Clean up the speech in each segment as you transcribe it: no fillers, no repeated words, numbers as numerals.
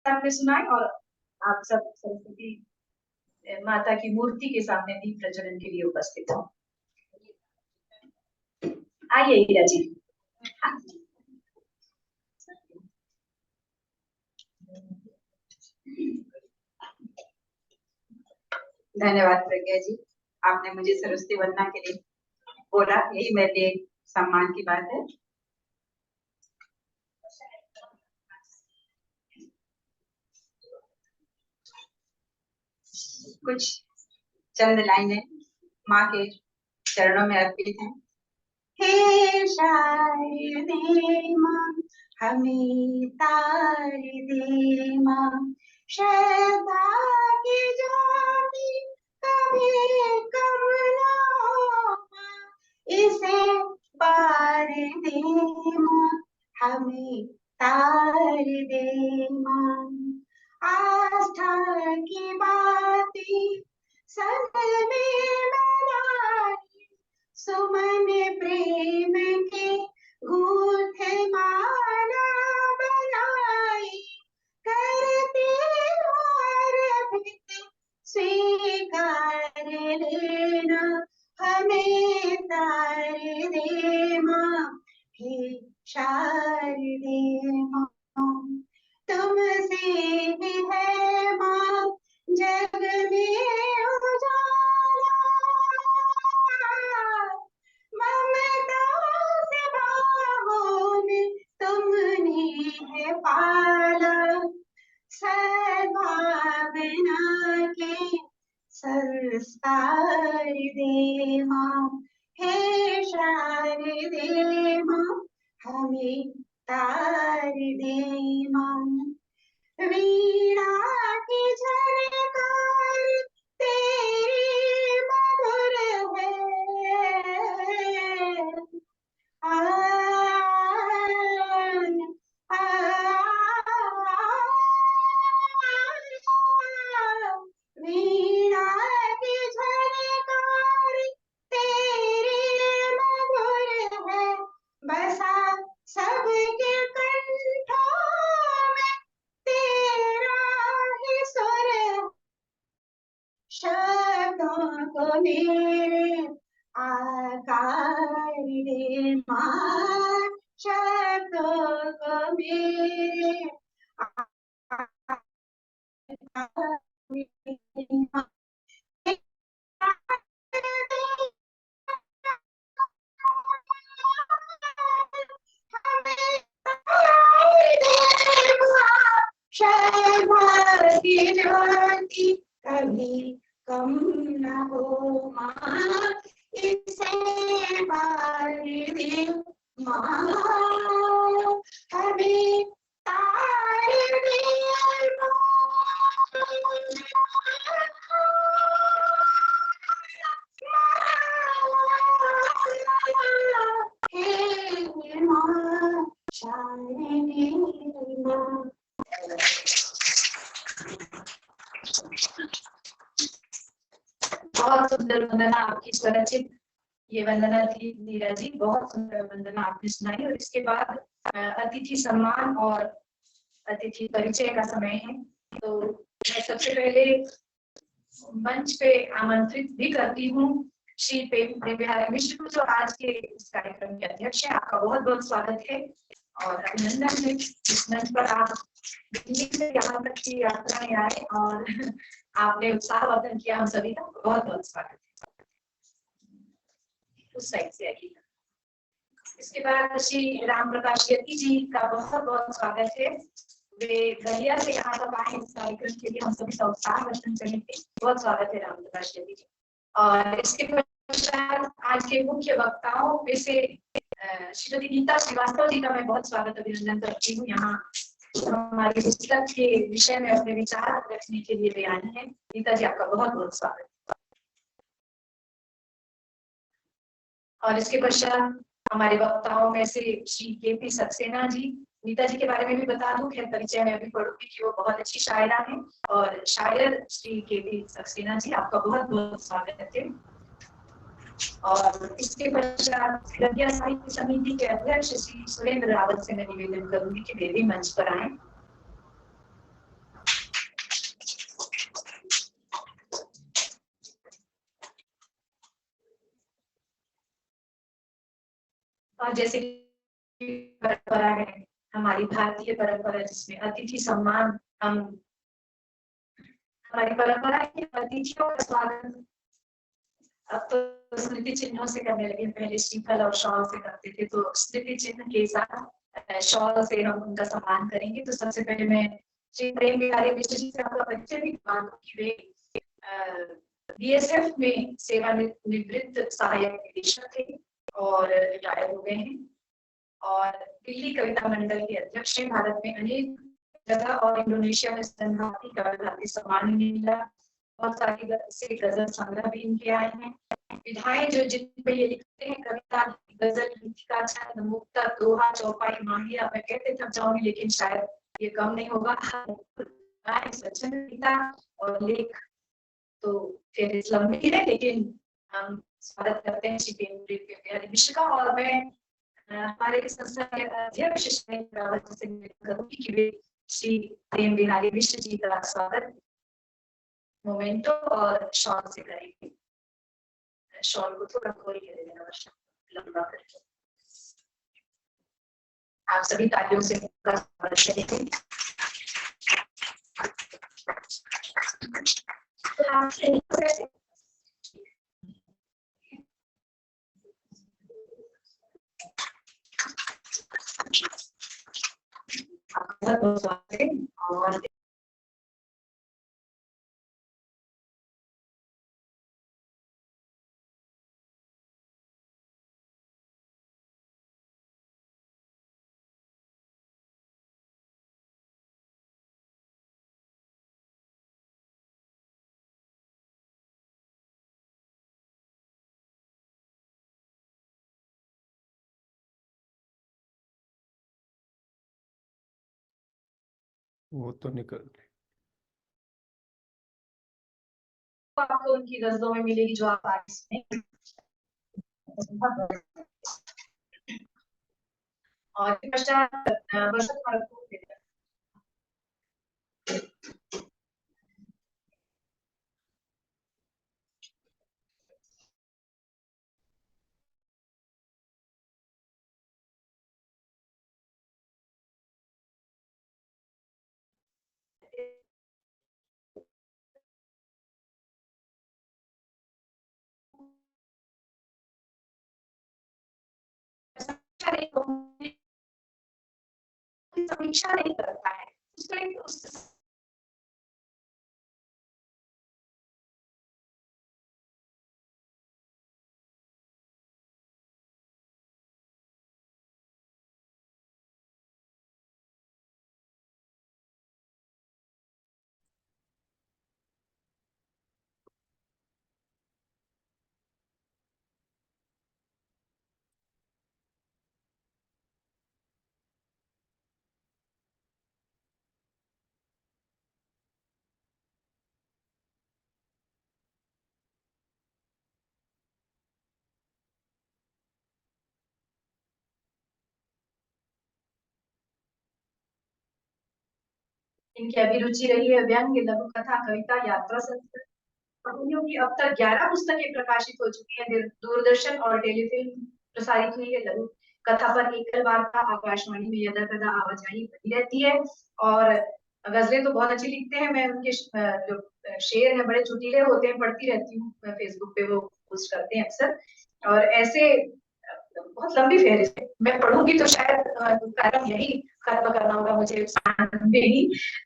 सामने सुनाए और आप सब सरस्वती माता की मूर्ति के सामने दीप प्रज्वलन के लिए उपस्थित हो। आइए हीरा जी। धन्यवाद प्रज्ञा जी, आपने मुझे सरस्वती वंदना के लिए बोला, यही मेरे लिए सम्मान की बात है। कुछ चंद लाइनें माँ के चरणों में अर्पित हैं। हे शारदे माँ हमें तार दे माँ, श्रद्धा की ज्योति कभी कम ना हो माँ, इसे पार दे माँ हमें तार दे माँ। आस्था की बातें संग में बनाई, सुमन प्रेम के गूंथ माला बनाई, करते अर्पित स्वीकार लेना हमें तार दे माँ। हे शारदे माँ तुमसे ही है माँ जग में उजाला, ममता से बाहों में तुमने है पाला, सद्भावना के संस्कार दे माँ। हे शारदे माँ हमें तार दे माँ। वीणा की झनकार तेरी मधुर है, आ, आ, वीणा की झनकार तेरी मधुर है, बसा सबके कंठों में तेरा ही सुर, शब्दों को मेरे आकार दे माँ, शब्दों को मेरे आकार दे माँ। की ज्योति कभी कम न हो माँ, इसे बार दे माँ हमें तार दे माँ। हे माँ शारदे माँ। बहुत सुंदर वंदना आपकी स्वरचित ये वंदना थी नीरा जी, बहुत सुंदर वंदना आपने सुनाई। और इसके बाद अतिथि सम्मान और अतिथि परिचय का समय है, तो मैं सबसे पहले मंच पे आमंत्रित भी करती हूँ श्री प्रेम बिहारी मिश्र को, जो आज के इस कार्यक्रम के अध्यक्ष है। आपका बहुत बहुत स्वागत है और अभिनंदन है इस मंच पर आप दिल्ली से यहाँ तक की यात्रा में आए और आपने उत्साहवर्धन किया हम सभी का, बहुत बहुत स्वागत है। उस साइड से आइए। इसके बाद श्री राम प्रकाश यति जी का बहुत बहुत स्वागत है। वे गलिया से यहाँ तक आए इस कार्यक्रम के लिए हम सभी का उत्साहवर्धन करने के, बहुत स्वागत है राम प्रकाश यति जी। और इसके पश्चात आज के मुख्य वक्ताओं में से श्रीमती गीता श्रीवास्तव जी का मैं बहुत स्वागत अभिनंदन करती हूँ। यहाँ हमारे पुस्तक के विषय में अपने विचार रखने के लिए वे आई हैं। गीता जी आपका बहुत बहुत स्वागत। और इसके पश्चात हमारे वक्ताओं में से श्री के.पी. सक्सेना जी, गीता जी के बारे में भी बता दूं, खैर परिचय में अभी पढ़ूंगी कि वो बहुत अच्छी शायरा हैं। और शायर श्री के.पी. सक्सेना जी आपका बहुत बहुत स्वागत है। और इसके पश्चात गद्य साहित्य समिति के अध्यक्ष श्री सुरेंद्र रावत से मैं निवेदन करूंगी कि वे भी मंच पर आए। और जैसे परंपरा है, हमारी भारतीय परंपरा जिसमें अतिथि सम्मान, हम हमारी परंपरा है कि अतिथियों का स्वागत अब तो स्मृति चिन्हों से करने लगे, पहले श्रीफल और शॉल से करते थे, तो स्मृति चिन्ह के साथ शॉल से हम उनका सम्मान करेंगे। तो सबसे पहले मैं श्री प्रेम बिहारी मिश्र जी से आपका परिचय भी करवाऊं कि वे बीएसएफ में सेवानिवृत्त सहायक निदेशक थे और रिटायर हो गए हैं और दिल्ली कविता मंडल के अध्यक्ष हैं। भारत में अनेक जगह और इंडोनेशिया में स्तनधात्री कविता सम्मान मिला, बहुत सारी से गजल संग्रह भी इनके आए हैं। विधाएं जो जिनपे ये लिखते हैं, कविता, गजल, गीतिका, छंद, मुक्ता, दोहा, चौपाई, माहिया, मैं कहते थक जाऊंगी लेकिन शायद ये कम नहीं होगा। सचन गीता और लेख तो फिर लंबी है, लेकिन हम स्वागत करते हैं श्री प्रेम बिहारी मिश्र का। और मैं हमारे संस्था के अध्यक्ष से करूंगी कि वे श्री प्रेम बिहारी मिश्र जी का स्वागत मोमेंटो और शॉल से करेंगे। शॉल को थोड़ा खोल के दे देना, लंबा करके। आप सभी तालियों से और वो तो निकल आपको उनकी गजलों में मिलेगी जो आप आगे और पश्चात समीक्षा नहीं करता है, इनकी अभिरुचि रही है व्यंग्य, लघु कथा, कविता, यात्रा संस्कृत। कहानियों की अब तक 11 पुस्तकें प्रकाशित हो चुकी हैं। दूरदर्शन और टेलीफिल्म प्रसारित हुई है। लघु कथा पर एकल वार्ता आकाशवाणी में यदा कदा आवाजाही बनी रहती है। और गजलें तो बहुत अच्छी लिखते हैं। मैं उनके जो शेर हैं बड़े चुटीले होते हैं, पढ़ती रहती हूँ फेसबुक पे, वो पोस्ट करते हैं अक्सर। और ऐसे बहुत लंबी फहरिस्त है, मैं पढ़ूंगी तो शायद कार्यक्रम यही खत्म करना होगा मुझे ही।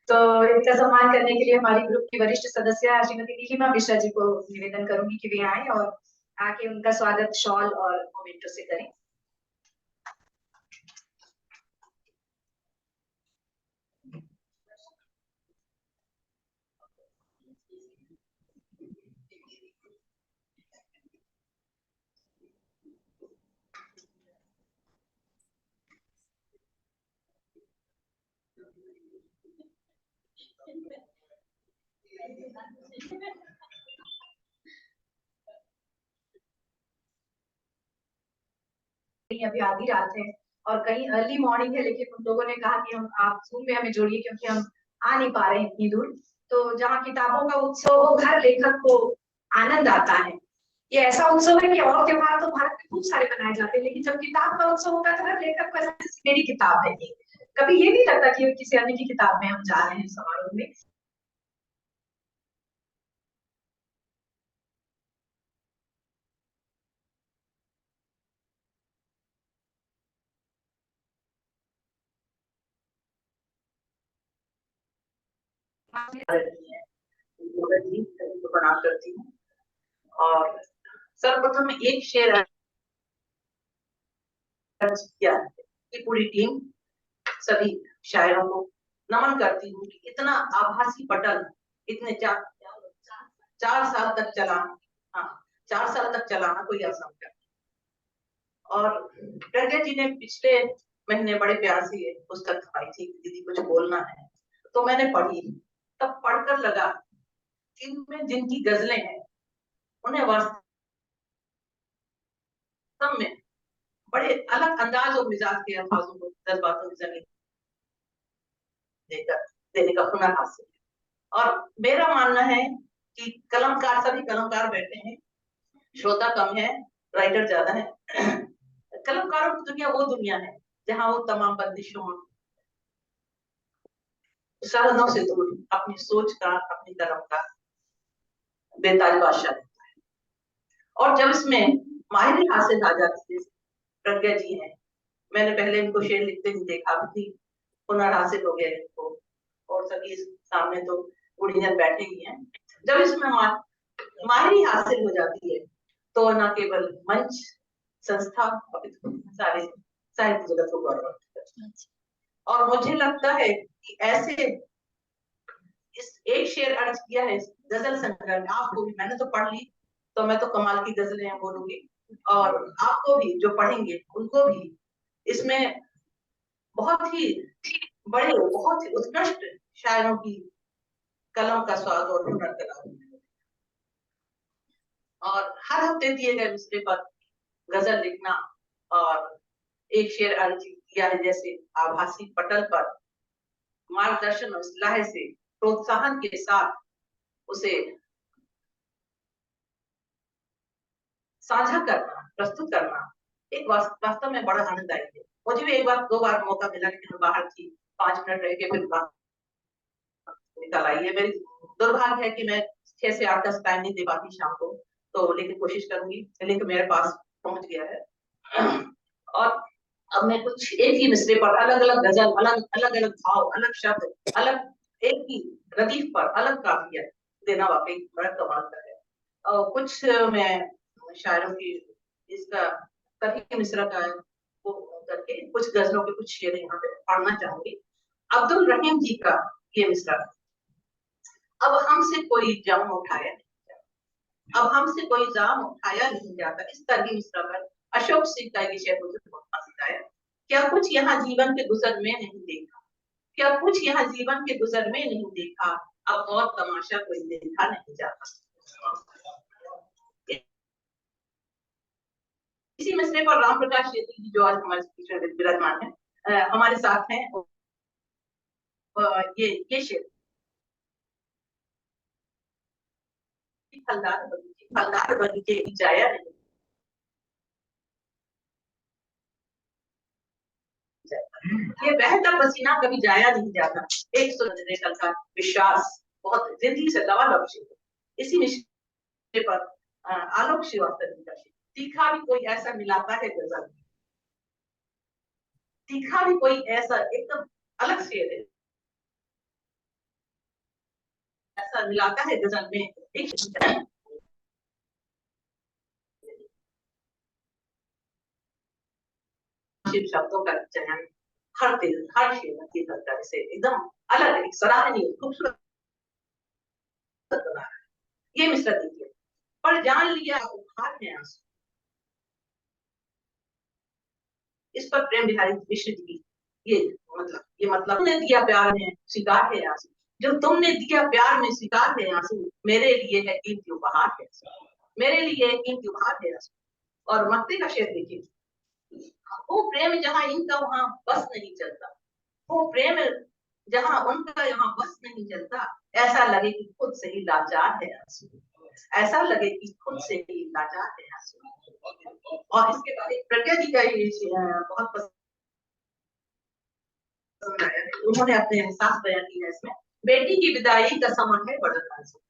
तो इनका सम्मान करने के लिए हमारी ग्रुप की वरिष्ठ सदस्य श्रीमती नीलिमा मिश्रा जी को निवेदन करूंगी कि वे आए और आके उनका स्वागत शॉल और मोमेंटो से करें। अभी आधी रात है और कहीं अर्ली मॉर्निंग है, लेकिन उन लोगों ने कहा कि हम आप जूम में हमें जोड़िए क्योंकि हम आ नहीं पा रहे हैं इतनी दूर। तो जहाँ किताबों का उत्सव हो, हर लेखक को आनंद आता है। ये ऐसा उत्सव है कि और त्योहार तो भारत में खूब सारे बनाए जाते हैं, लेकिन जब किताब का उत्सव होता है तो हर लेखक को मेरी किताब है ये। कभी ये नहीं लगता कि किसी अन्य की किताब में हम जा रहे हैं समारोह में। प्रणाम करती हूँ और सर्वप्रथम एक शेर किया कि पूरी टीम सभी शायरों को नमन करती हूँ कि इतना आभासी पटल इतने 4 साल तक चलाना, हाँ 4 साल तक चलाना कोई आसान है। और प्रज्ञा जी ने पिछले महीने बड़े प्यार से ये पुस्तक छपाई थी, दीदी कुछ बोलना है, तो मैंने पढ़ी। तब पढ़कर लगा इनमें जिनकी गजलें हैं उन्हें वास्तव में बड़े अलग अंदाज और मिजाज के अल्फाजों को जज्बातों की जमीन देकर देने का हुनर हासिल है। और मेरा मानना है कि कलमकार, सभी कलमकार बैठे हैं, श्रोता कम है, राइटर ज्यादा है। कलमकारों की दुनिया वो दुनिया है जहां वो तमाम बंदिशों, सरहदों से दूर अपनी सोच का, अपनी कलम का बेताज बादशाह रहता है। और जब इसमें माहिर हासिल आ जाती है, प्रज्ञा जी हैं, मैंने पहले इनको शेर लिखते ही देखा भी, हुनर हासिल हो गया इनको, और सभी सामने तो गुड़ियां बैठे ही हैं। जब इसमें माहिरी हासिल हो जाती है तो न केवल मंच, संस्था, सारे साहित्य जगत को गौरव। और मुझे लगता है कि ऐसे इस एक शेर अर्ज किया है गजल संग्रह में, आपको भी, मैंने तो पढ़ ली तो मैं तो कमाल की गजलें बोलूंगी, और आपको भी जो पढ़ेंगे उनको भी इसमें बहुत ही बड़े, बहुत ही उत्कृष्ट शायरों की कलम का स्वाद और हुनर का लाभ। और हर हफ्ते दिए गए विषय पर गजल लिखना और एक शेर अर्ज किया है, जैसे आभासी पटल पर मार्गदर्शन और सलाह से प्रोत्साहन के साथ उसे साझा करना, प्रस्तुत करना एक वास्तव में बड़ा आनंददायक है। मुझे भी एक बार 2 बार मौका मिला, लेकिन बाहर थी, 5 मिनट रह के फिर निकल आई है। मेरी दुर्भाग्य है कि मैं 6 से 8 10 टाइम नहीं दे पाती शाम को, तो लेकिन कोशिश करूंगी। लिंक मेरे पास पहुंच गया है। और अब मैं कुछ एक ही मिसरे पर अलग अलग गजल, अलग अलग अलग भाव, अलग शब्द, अलग एक ही रदीफ पर अलग काफिया देना वाकई बड़ा कमाल का है। और कुछ मैं शायरों की इसका तभी मिसरा का वो करके कुछ गजलों के कुछ शेर यहाँ पे पढ़ना चाहूंगी। अब्दुल रहीम जी का ये मिसरा। अब हमसे कोई जाम उठाया नहीं जाता, अब हमसे कोई जाम उठाया नहीं जाता, इस तरह मिसरा पर अशोक सिंह का ये शेर मुझे बहुत पसंद आया। क्या कुछ यहाँ जीवन के गुजर में नहीं देखा, क्या कुछ यहाँ जीवन के गुजर में नहीं देखा, अब और तमाशा कोई देखा नहीं जाता। इसी मिसरे पर राम प्रकाश शेट्टी जी, जो आज हमारे बीच में विराजमान है, हमारे साथ हैं। ये शेर, फलदार बगीचे की जाया नहीं, ये बहता पसीना कभी जाया नहीं जाता, एक सुंदर का विश्वास बहुत जिंदगी से लबालब शेर। इसी मिसरे पर आलोक श्रीवास्तव जी का शेर, तीखा भी कोई ऐसा मिलाता है गजल, तीखा भी कोई ऐसा एकदम अलग शेर है, ऐसा मिलाता है गजल में एक शब्दों का चयन हर शेर की तरह से एकदम अलग, एक सराहनीय खूबसूरत बना है। ये मिसरा देखिए, पर जान लिया उपहार है आंसू, इस पर प्रेम बिहारी मिश्र जी ये मतलब तुमने दिया प्यार में स्वीकार है आंसू, जो तुमने दिया प्यार में स्वीकार है आंसू, मेरे लिए है कीमती उपहार है, मेरे लिए कीमती उपहार है आंसू। और मक्ते का शेर देखिए, वो प्रेम जहाँ इनका वहां बस नहीं चलता, वो प्रेम जहाँ उनका यहाँ बस नहीं चलता, ऐसा लगे कि खुद से ही लाचार है आंसू। ऐसा लगे कि खुद से ही लाचार है आंसू। और इसके बाद एक प्रज्ञा जी का ये बहुत पसंद आया, उन्होंने अपने एहसास बयान किया इसमें। बेटी की विदाई का समय है बड़ा नाजुक,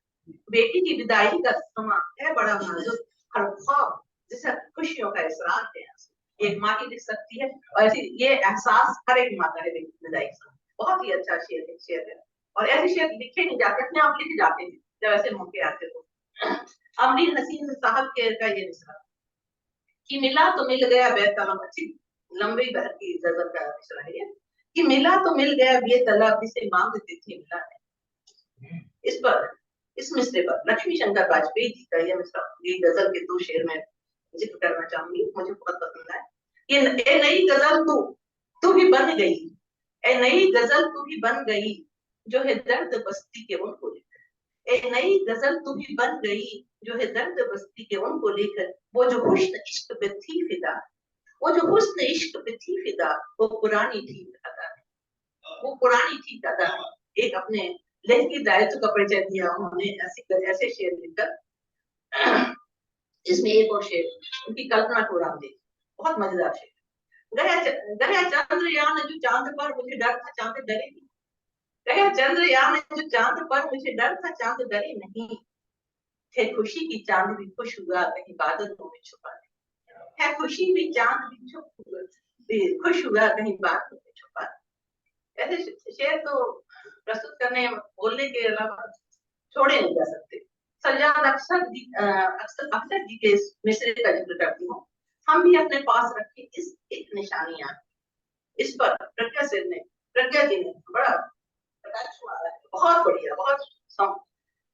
बेटी की विदाई का समय है बड़ा नाजुक, हर ख्वाब जिसे खुशियों का इसरार है आंसू। एक माँ ही लिख सकती है, और ऐसी ये एहसास हर एक माँ का है विदाई का। बहुत ही अच्छा शेर है, और ऐसे शेर लिखे नहीं जाते, अपने आप लिखे जाते हैं जब ऐसे मौके आते तो। अमरीन हसीन साहब के का ये मिसरा कि मिला तो मिल गया बेतलब, अच्छी लंबी बहर की गजल का मिसरा है ये, कि मिला तो मिल गया बेतलब जिसे मांगते थे मिला नहीं। इस पर इस मिसरे पर लक्ष्मी शंकर वाजपेयी जी का ये मिसरा, ये गजल के 2 शेर में जिक्र करना चाहूंगी, मुझे बहुत पसंद है। ये ए नई गजल तू भी बन गई, ए नई गजल तू भी बन गई, जो है दर्द बस्ती के उनको लेकर। ए नई गजल तू भी बन गई, जो है दर्द बस्ती के उनको लेकर। वो जो हुस्न इश्क पे थी फिदा, वो जो हुस्न इश्क पे थी फिदा, वो पुरानी थी अदा, वो पुरानी थी अदा। एक अपने लहकी दायित्व का परिचय दिया उन्होंने ऐसे शेर लिखकर। इसमें एक और शेर उनकी कल्पना को उड़ान देखी, बहुत मजेदार शेर। गया चंद्रयान जो चांद पर, मुझे डर था चांद डरे नहीं। गया चंद्रयान जो चांद पर, मुझे डर था चांद डरे नहीं। है खुशी की चांद भी खुश हुआ, कहीं बादलों में छुपा नहीं। है खुशी भी चांद भी खुश हुआ, कहीं बादलों में छुपा नहीं। ऐसे शेर तो प्रस्तुत करने बोलने के अलावा छोड़े नहीं जा सकते। सज्जाद अक्सर जी के मिसरे का जिक्र करती हूँ। हम भी अपने पास रखे इस एक निशानियां, इस पर प्रज्ञा जी ने बड़ा बहुत बढ़िया, बहुत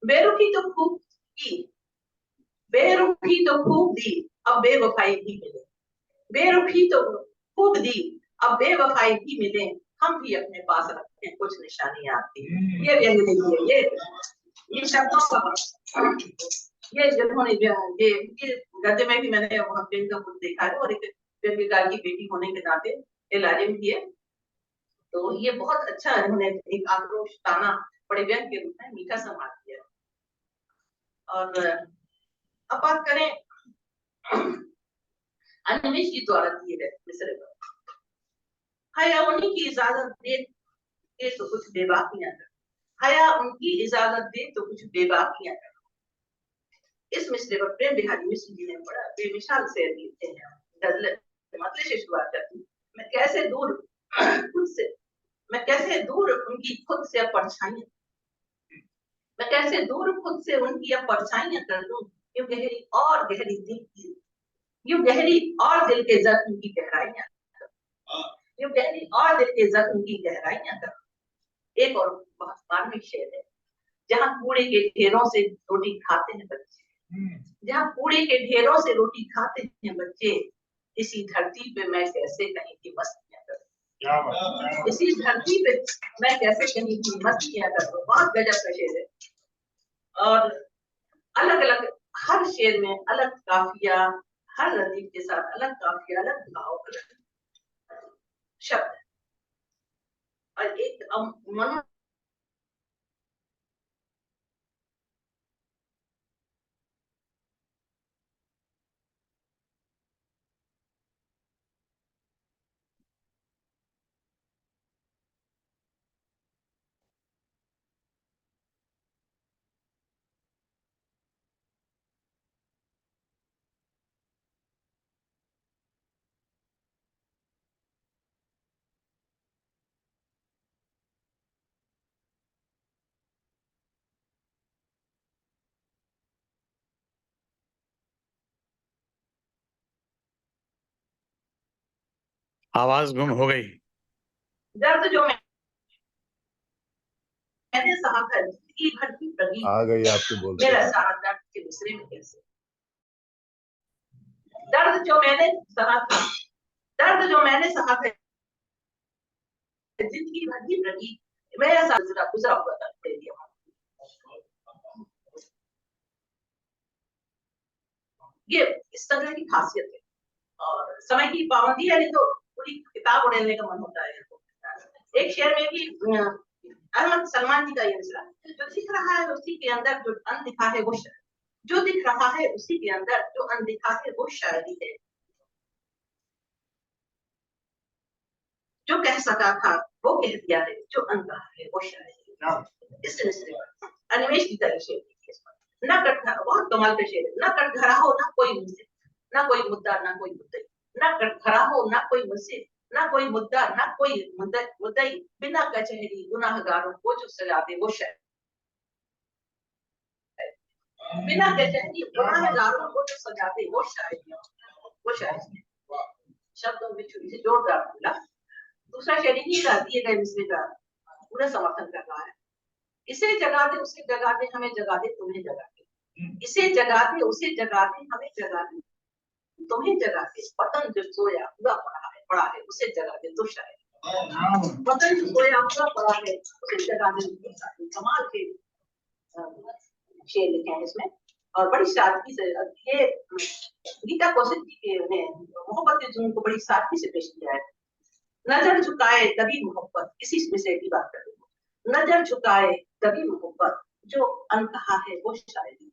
बेरुखी तो खूब की, बेरुखी तो खूब दी, अब बेवफाई भी मिले। बेरुखी तो खूब दी, अब बेवफाई भी मिले। हम भी अपने पास रखते हैं कुछ निशानियां आपकी। ये व्यंग देखिए, ये शब्दों का ये जिन्होंने ये गद्य में भी मैंने वहां व्यंग का कुछ देखा है, और एक व्यंग्यकार की बेटी होने के नाते ये लाजिम भी है। तो ये बहुत अच्छा इन्होंने एक आक्रोश ताना बड़े व्यंग के रूप में मीठा संवाद किया। और अब बात करें अनिमेश जी द्वारा दिए गए मिसरे पर। हया उन्हीं की इजाजत दे तो कुछ बेबाकियां कर, हया उनकी इजाजत दे तो कुछ बेबाकियां कर। इस मिसरे पर प्रेम बिहारी मिश्र जी ने बड़ा बेमिसाल शेर लिखे हैं। गजल मतलब से शुरुआत करती हूँ। मैं कैसे दूर उनकी खुद से परछाइयां, मैं कैसे दूर खुद से उनकी अब परछाइयां कर दूं। यूं गहरी और दिल के जख्म की गहराइयां, यूं गहरी और दिल के जख्म की गहराइयां कर। एक और बहुत मार्मिक शेर है। जहाँ कूड़े के ढेरों से रोटी खाते हैं बच्चे, जहाँ कूड़े के ढेरों से रोटी खाते हैं बच्चे, इसी धरती पे मैं कैसे कहीं की मस्तियां करूं। इसी धरती पे मैं कैसे कहीं की मस्तियां करूं। बहुत गजब का शेर है, और अलग अलग हर शेर में अलग काफिया, हर लतीफ के साथ अलग काफिया, अलग भाव, अलग शब्द। और एक मनो आवाज गुम हो गई। दर्द जो मैंने सहा था जिंदगी भर की प्रगति आ गई आपके बोलते मेरा सारा दर्द के मिसरे में कैसे। दर्द जो मैंने सहा था जिंदगी भर की प्रगति मेरा सारा गुजरा हुआ था दे दिया। ये इस तरह की खासियत है, और समय की पाबंदी है, नहीं तो पूरी किताब उड़ेलने का मन होता है। एक शेर में भी अहमद सलमान जी का ये मिसरा, जो दिख रहा है उसी के अंदर जो अन लिखा है वो जो दिख रहा है उसी के अंदर जो अनदिखा है वो शायरी है। जो कह सका था वो कह दिया है, जो अनकहा है वो शायरी है। इस मिसरे पर अनिमेष गीता की शेर लिखी है। ना कटघरा, बहुत कमाल का शेर है। ना कटघरा हो ना कोई मुझसे, ना कोई मुद्दा ना कोई मुद्दई, ना कटघरा हो ना कोई मुझसे, ना कोई मुद्दा ना कोई मुद्दई, बिना कचहरी गुनाहगारों को जो सजा दे वो शायरी, बिना कचहरी गुनाहगारों को जो सजा दे वो शायरी, वो शायरी है। शब्दों में छुरी से जोरदार बोला। दूसरा शेर ही का दिए गए मिसरे का पूरा समर्थन कर रहा है। इसे जगा दे उसे जगा दे, हमें जगा दे तुम्हें जगा दे, इसे जगा दे उसे जगा दे, हमें जगा दे तुम्हें जगा दे, पतन जो सोया हुआ पड़ा है उसे जगा दे तो शायद, पतन जो सोया हुआ पड़ा है उसे जगा दे तो शायद। कमाल के शेर लिखे हैं इसमें और बड़ी सादगी से ये गीता कौशिक जी ने मोहब्बत के जुनून को बड़ी सादगी से पेश किया है। नजर झुकाए तभी मोहब्बत, इसी विषय की बात कर रही हूँ। नजर झुकाए तभी मोहब्बत, जो अनकहा है वो शायरी,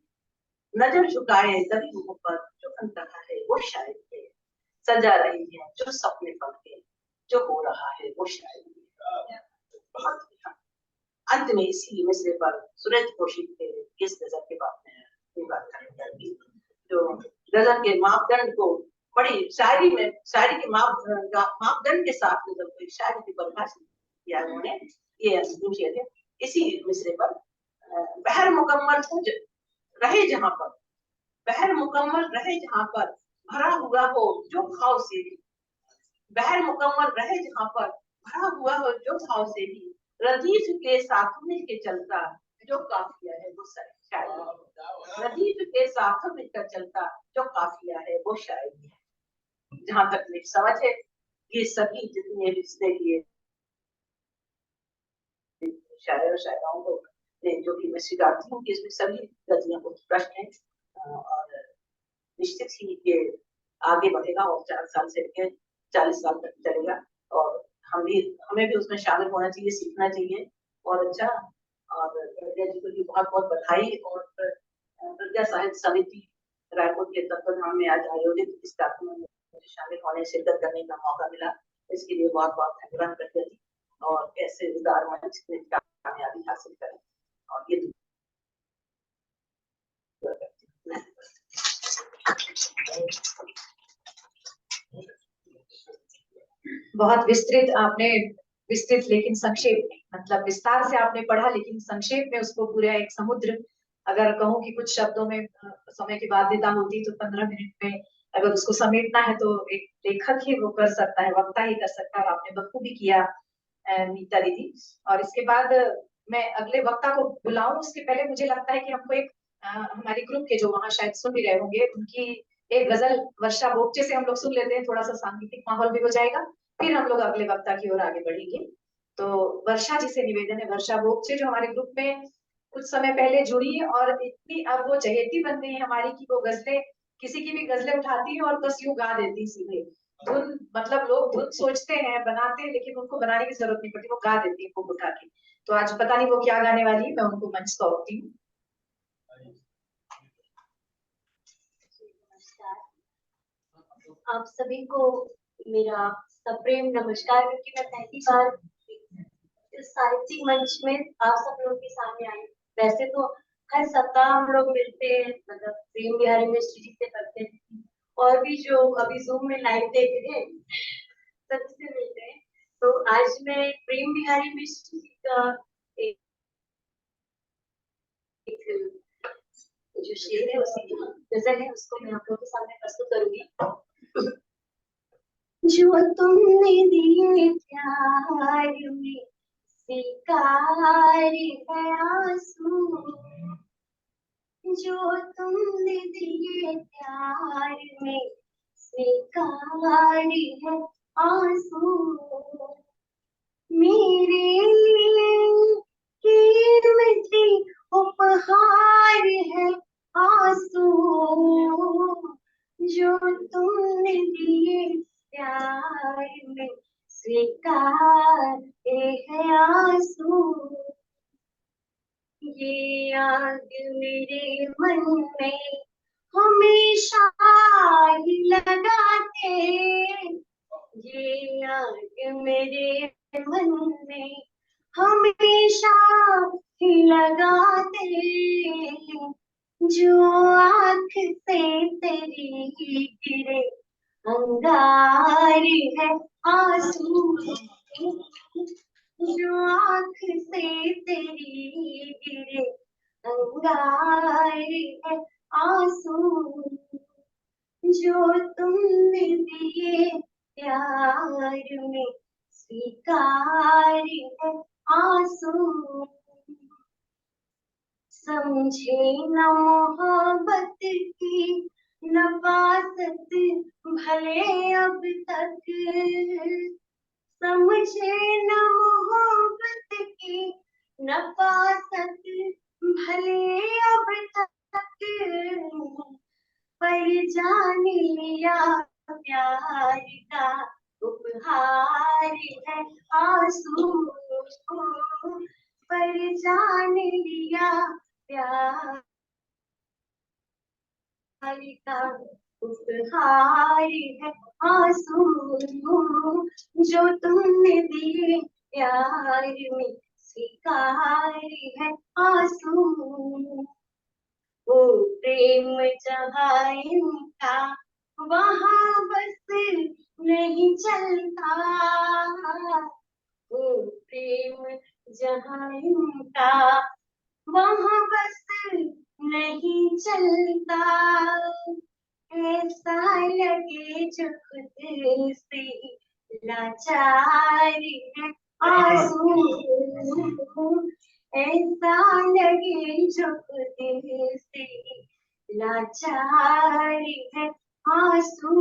नजर झुकाए तभी मोहब्बत, जो अनकहा है वो शायरी है। सजा रही है जो सपने पल के, जो हो रहा है वो शायरी है। बहुत अंत में इसी मिसरे पर सूरज पोशी के इस गजल के बात करनी चाहिए, जो गजल के मापदंड को बड़ी शायरी में, शायरी के मापदंड के साथ गजल को शायरी की परिभाषा किया उन्होंने। ये अंतिम शेर है इसी मिसरे पर। बहर मुकम्मल रहे जहां पर, बहर मुकम्मल रहे जहां पर, भरा हुआ हो जो खाओ से भी, बहर मुकम्मल रहे जहां पर, भरा हुआ हो जो खाओ से भी, रदीफ के साथ मिलके चलता जो काफिया है वो शायरी, रदीफ के साथ मिलकर चलता जो काफिया है वो शायरी है। जहां तक मेरी समझ है ये सभी जितने रिश्ते किए शायर और शायराओं को जो कि मैं स्वीकारती हूँ कि इसमें सभी गजलें उत्कृष्ट हैं और निश्चित ही ये आगे बढ़ेगा और 4 साल से लेकर 40 साल तक चलेगा और हमें भी उसमें शामिल होना चाहिए, सीखना चाहिए। और अच्छा, और प्रज्ञा जी को भी बहुत बहुत बधाई। और प्रज्ञा साहित्य समिति रायपुर के तत्वाधान में आज आयोजित इस कार्यक्रम में शामिल होने, शिरकत करने का मौका मिला, इसके लिए बहुत बहुत धन्यवाद प्रज्ञा जी। और ऐसे उदार मंच में कामयाबी हासिल करें और ये बहुत विस्तृत लेकिन संक्षेप में, मतलब विस्तार से आपने पढ़ा लेकिन संक्षेप में उसको पूरा एक समुद्र, अगर कहूँ कि कुछ शब्दों में समय की बाध्यता होती तो 15 मिनट में अगर उसको समेटना है तो एक लेखक ही वो कर सकता है, वक्ता ही कर सकता है। और आपने बखूबी किया नीता दीदी। और इसके बाद मैं अगले वक्ता को बुलाऊं उसके पहले मुझे लगता है कि हमको एक हमारे ग्रुप के जो वहां शायद सुन भी रहे होंगे उनकी एक गजल वर्षा बोगचे से हम लोग सुन लेते हैं, थोड़ा सा सांगीतिक माहौल भी हो जाएगा, फिर हम लोग अगले वक्ता की ओर आगे बढ़ेंगे। तो वर्षा जी से निवेदन है, वर्षा बोगचे जो हमारे ग्रुप में कुछ समय पहले जुड़ी और इतनी अब वो चहेती बन गई हमारी कि वो गजलें, किसी की भी गजलें उठाती है और बस यूं गा देती सीधे धुन, मतलब लोग धुन सोचते हैं बनाते हैं लेकिन उनको बनाने की जरूरत नहीं पड़ती, वो गा देती है खूब उठा के। तो आज पता नहीं वो क्या गाने वाली है, मैं उनको मंच सौंपती हूँ। आप सभी को मेरा सप्रेम नमस्कार, क्योंकि मैं पहली बार इस साहित्यिक मंच में आप सब लोगों के सामने आई। वैसे तो हर सप्ताह हम लोग मिलते हैं, मतलब प्रेम बिहारी मिश्र जी से करते हैं और भी जो अभी जूम में लाइव देख रहे हैं सबसे मिलते हैं। तो आज मैं प्रेम बिहारी मिश्र जी का एक जो शेर है, उसकी गजल है, उसको मैं आप लोगों के सामने प्रस्तुत करूंगी। जो तुमने दिए प्यार में स्वीकार है आंसू, जो तुमने दिए प्यार में स्वीकार है आंसू, मेरे कीमती उपहार है आंसू, जो तुमने दिए प्यार में स्वीकार है आंसू। ये आग मेरे मन में हमेशा ही लगाते, ये आग मेरे मन में हमेशा ही लगाते, जो आँख से तेरी गिरे अंगारी है आंसू, जो आँख से तेरी गिरे अंगारी है आंसू, जो तुमने दिए प्यार में स्वीकार है आंसू, समझे न मोहब्बत की नफासत भले अब तक, समझे न मोहब्बत की नफासत भले अब तक, पर जान लिया प्यार का उपहार है आंसू, पर जान लिया प्यार का उपहार है आंसू, जो तुमने दिए प्यार में स्वीकार है आंसू, वो प्रेम जहाँ इनका वहाँ बस नहीं चलता, वो प्रेम जहाँ इनका वहाँ बस नहीं चलता, ऐसा लगे जो खुद से लाचार है आंसू, ऐसा लगे जो खुद से लाचार है आंसू,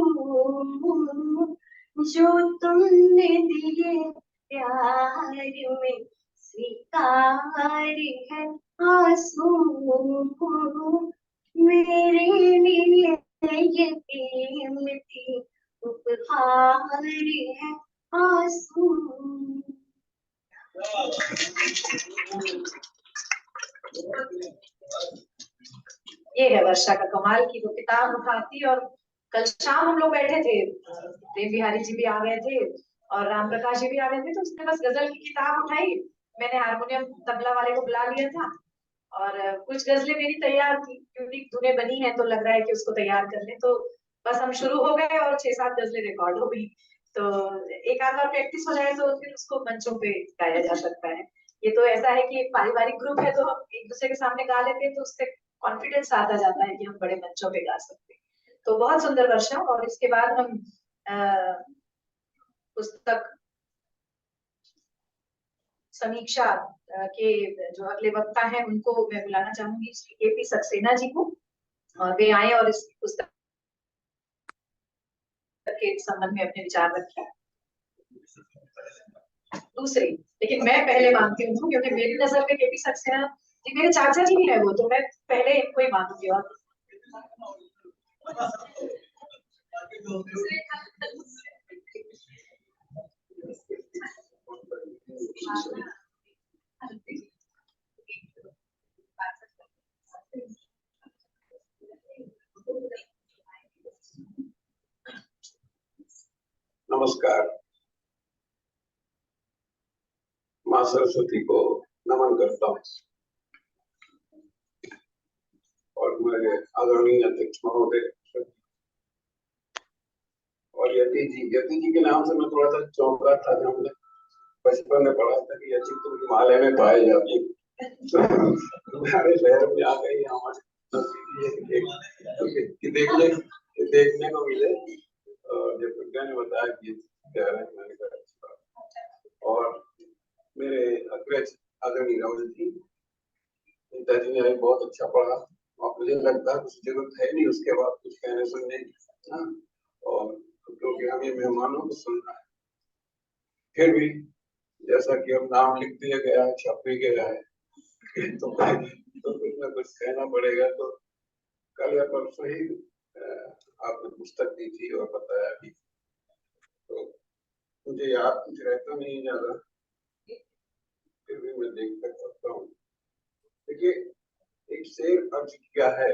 जो तुमने दिए प्यार में स्वीकार है आंसू, मेरे लिए ये कीमती उपहार है आंसू। ये है वर्षा का कमाल की वो किताब उठाती। और कल शाम हम लोग बैठे थे, प्रेम बिहारी जी भी आ गए थे और राम प्रकाश जी भी आ गए थे, तो उसने बस गजल की किताब उठाई, मैंने हारमोनियम तबला वाले को बुला लिया था और कुछ गजलें मेरी तैयार थी क्योंकि धुनें बनी है तो लग रहा है कि उसको तैयार कर ले, तो बस हम शुरू हो गए और 6-7 गजलें रिकॉर्ड हो गई। तो एक आध बार प्रैक्टिस हो जाए तो फिर उसको मंचों पे गाया जा सकता है। ये तो ऐसा है कि एक पारिवारिक ग्रुप है तो हम एक दूसरे के सामने गा लेते हैं तो उससे कॉन्फिडेंस आता जाता है कि हम बड़े मंचों पे गा सकते हैं। तो बहुत सुंदर वर्षा। और इसके बाद हम पुस्तक समीक्षा के जो अगले वक्ता हैं उनको मैं बुलाना चाहूंगी, श्री के.पी. सक्सेना जी को, और वे आए और इस पुस्तक के संबंध में अपने विचार रखें। दूसरी, लेकिन मैं पहले मानती हूँ क्योंकि मेरी नजर में के.पी. सक्सेना जी मेरे चाचा जी भी है, वो तो मैं पहले इनको ही मानूंगी। और नमस्कार। माँ सरस्वती को नमन करता हूँ और मेरे आदरणीय अध्यक्ष महोदय और यति जी के नाम से मैं थोड़ा सा चौंका था जब हमने बचपन में पढ़ा था कि यति तो हिमालय में पाए जाते हमारे शहर में आ गई हमारे देखने को मिले। और जब प्रज्ञा ने बताया कि क्या है, मैंने कहा अच्छा। और मेरे अग्रज आदरणीय राहुल जी, पिताजी ने बहुत अच्छा पढ़ा और मुझे लगता है कुछ जरूरत है नहीं उसके बाद कुछ कहने सुनने की, और क्योंकि हमें मेहमानों को सुनना है। फिर भी जैसा कि हम नाम लिख दिया गया है, छप भी गया है, तो कुछ ना कुछ कहना पड़ेगा। तो कल या परसों ही आपने पुस्तक दी थी और बताया भी, तो मुझे याद कुछ रहता नहीं ज्यादा, फिर भी मैं देख कर करता हूँ। देखिए, एक शेर अर्ज किया है,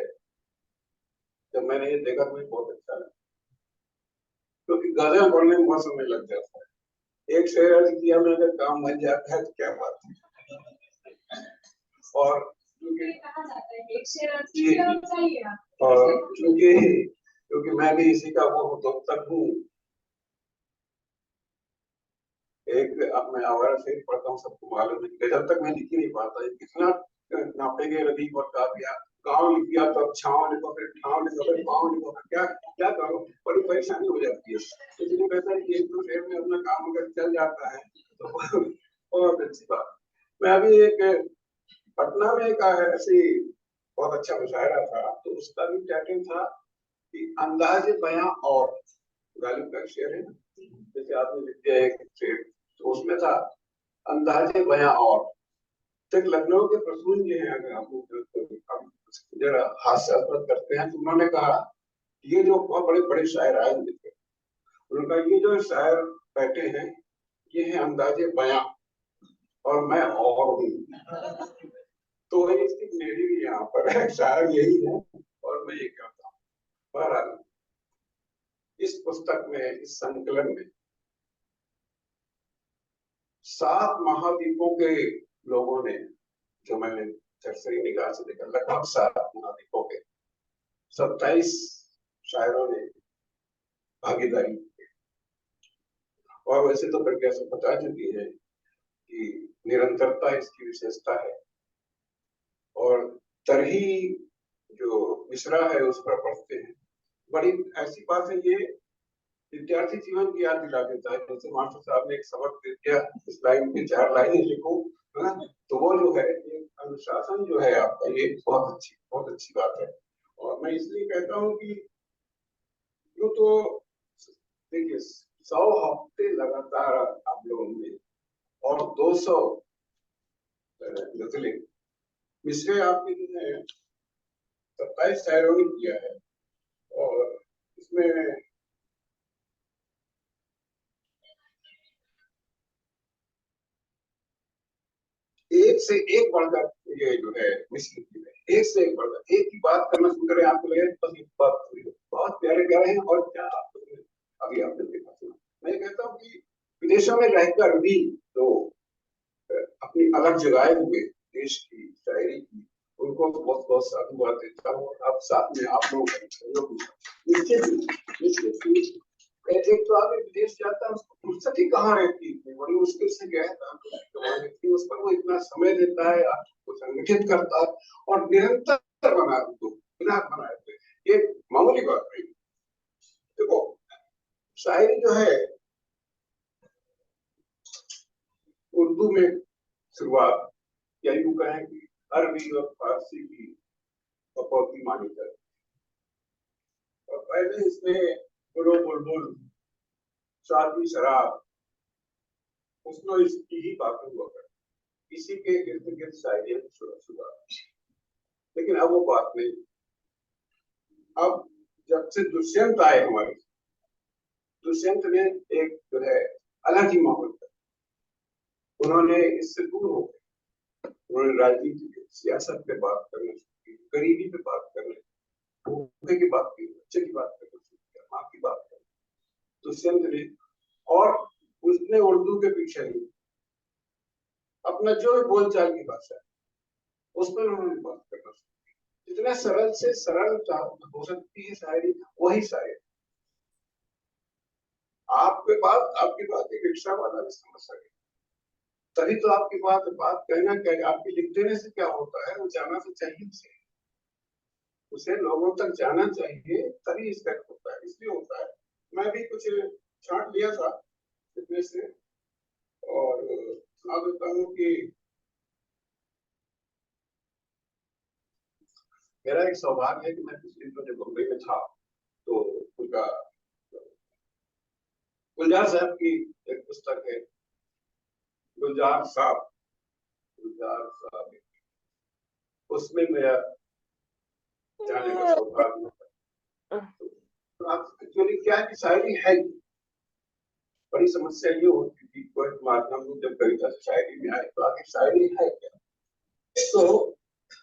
जब मैंने ये देखा तो मुझे बहुत अच्छा लगा, क्योंकि गजल बोलने में बहुत समय लग जाता है। एक शेर अर्ज किया, मैंने अगर काम बन जाता है तो क्या बात है। और क्योंकि मैं भी इसी का वो तक हूँ, मैं आवारा शेर पढ़ता हूँ, सबको मालूम है। गजल तक मैं लिख ही नहीं पाता, कितना नापेंगे रदीफ और काफिया, गाँव लिख दिया तो अब छाँव लिखो, फिर ठाव लिखो, फिर पाँव लिखो, क्या क्या करो, बड़ी परेशानी हो जाती है। इसलिए कहता है कि एक दो शेर में अपना काम अगर चल जाता है तो बहुत अच्छी बात। मैं अभी एक पटना में एक ऐसी बहुत अच्छा मुशायरा था, तो उसका भी टाइटल था कि अंदाजे बयां और गालिब का शेर है, जैसे आपने लिख दिया एक शेर, तो उसमें था अंदाजे बयां और। तक लखनऊ के प्रसून जी हैं, अगर आप जरा हास्यास्पद करते हैं, तो उन्होंने कहा ये जो बहुत बड़े बड़े शायर आए हुए थे, उन्होंने कहा ये जो शायर बैठे हैं ये है अंदाजे बयां और मैं और हूँ। तो इसकी मेरी भी यहाँ पर शायर यही है और मैं ये कहता हूँ। बहरहाल इस पुस्तक में, इस संकलन में 7 महाद्वीपों के लोगों ने, जो मैंने सरसरी निगाह से देखा, लगभग 7 महाद्वीपों के 27 शायरों ने भागीदारी की। और वैसे तो प्रज्ञा से बता चुकी है कि निरंतरता इसकी विशेषता है, और तरही जो मिश्रा है उस पर पढ़ते हैं। बड़ी ऐसी बात है, ये विद्यार्थी जीवन की याद दिला देता है। जैसे मास्टर साहब ने एक सबक दे दिया, इस लाइन की 4 लाइनें लिखो, है ना, तो वो जो है अनुशासन जो है आपका, ये बहुत अच्छी बात है। और मैं इसलिए कहता हूँ कि यूँ तो देखिए 100 हफ्ते लगातार आप लोगों ने और 200 गजलें मिसरे आपके जो है 27 शायरों ने किया है, और इसमें एक से एक बढ़कर ये जो है मिस्र की है, एक से एक बढ़कर, एक ही बात करना सुंदर है, आपको लगे बस एक बात बहुत प्यारे प्यारे हैं। और क्या अभी आपने देखा सुना, मैं कहता हूँ कि विदेशों में रहकर भी तो अपनी अलग जगाए हुए देश की शायरी की, उनको बहुत बहुत साधुवाद देता हूँ। अब साथ में आप लोग एक तो आगे विदेश जाता है, उसको फुर्सत ही कहाँ रहती है, बड़ी मुश्किल से गया था, उस पर वो इतना समय देता है, आपको संगठित करता है और निरंतर बना दो बिना बनाए थे, ये मामूली बात नहीं। देखो शायरी जो है उर्दू में शुरुआत, या यूं कहें कि अरबी और फारसी की कपौती मानी जाती है। और पहले इसमें बुलबुल, शादी, शराब, उसमें इसकी ही बातें हुआ करती, इसी के इर्द गिर्द शायरी शुरुआत। लेकिन अब वो बात नहीं। अब जब से दुष्यंत आए हमारे, दुष्यंत ने एक जो है अलग ही माहौल था, उन्होंने इससे दूर हो गए, उन्होंने राजनीति सियासत पे बात करना शुरू की, गरीबी पे बात करना, भूखे की बात की, बच्चे की बात करना शुरू किया, माँ की बात करना दुष्यंत ने। और उसने उर्दू के पीछे नहीं, अपना जो बोलचाल की भाषा है उस पर उन्होंने बात करना शुरू किया। जितना सरल से सरल हो सकती है शायरी, वही शायरी। आपकी बात एक रिक्शा वाला भी समझ सके, तभी तो आपकी बात कहना क्या, आपके लिख देने से क्या होता है, वो जाना तो चाहिए उसे लोगों तक जाना चाहिए, तभी इसका होता है, इसलिए होता है। मैं भी कुछ छांट लिया था इतने से, और सुना देता हूँ कि मेरा एक सौभाग्य है कि मैं पिछले दिनों जब बम्बई में था, तो उनका गुलजार साहब की एक पुस्तक है, गुलजार साहब, उसमें मेरा जाने का सौभाग्य था। एक्चुअली क्या है कि शायरी है, बड़ी समस्या ये होती थी कोई माध्यम जब कविता से शायरी में आए तो आगे शायरी है क्या। तो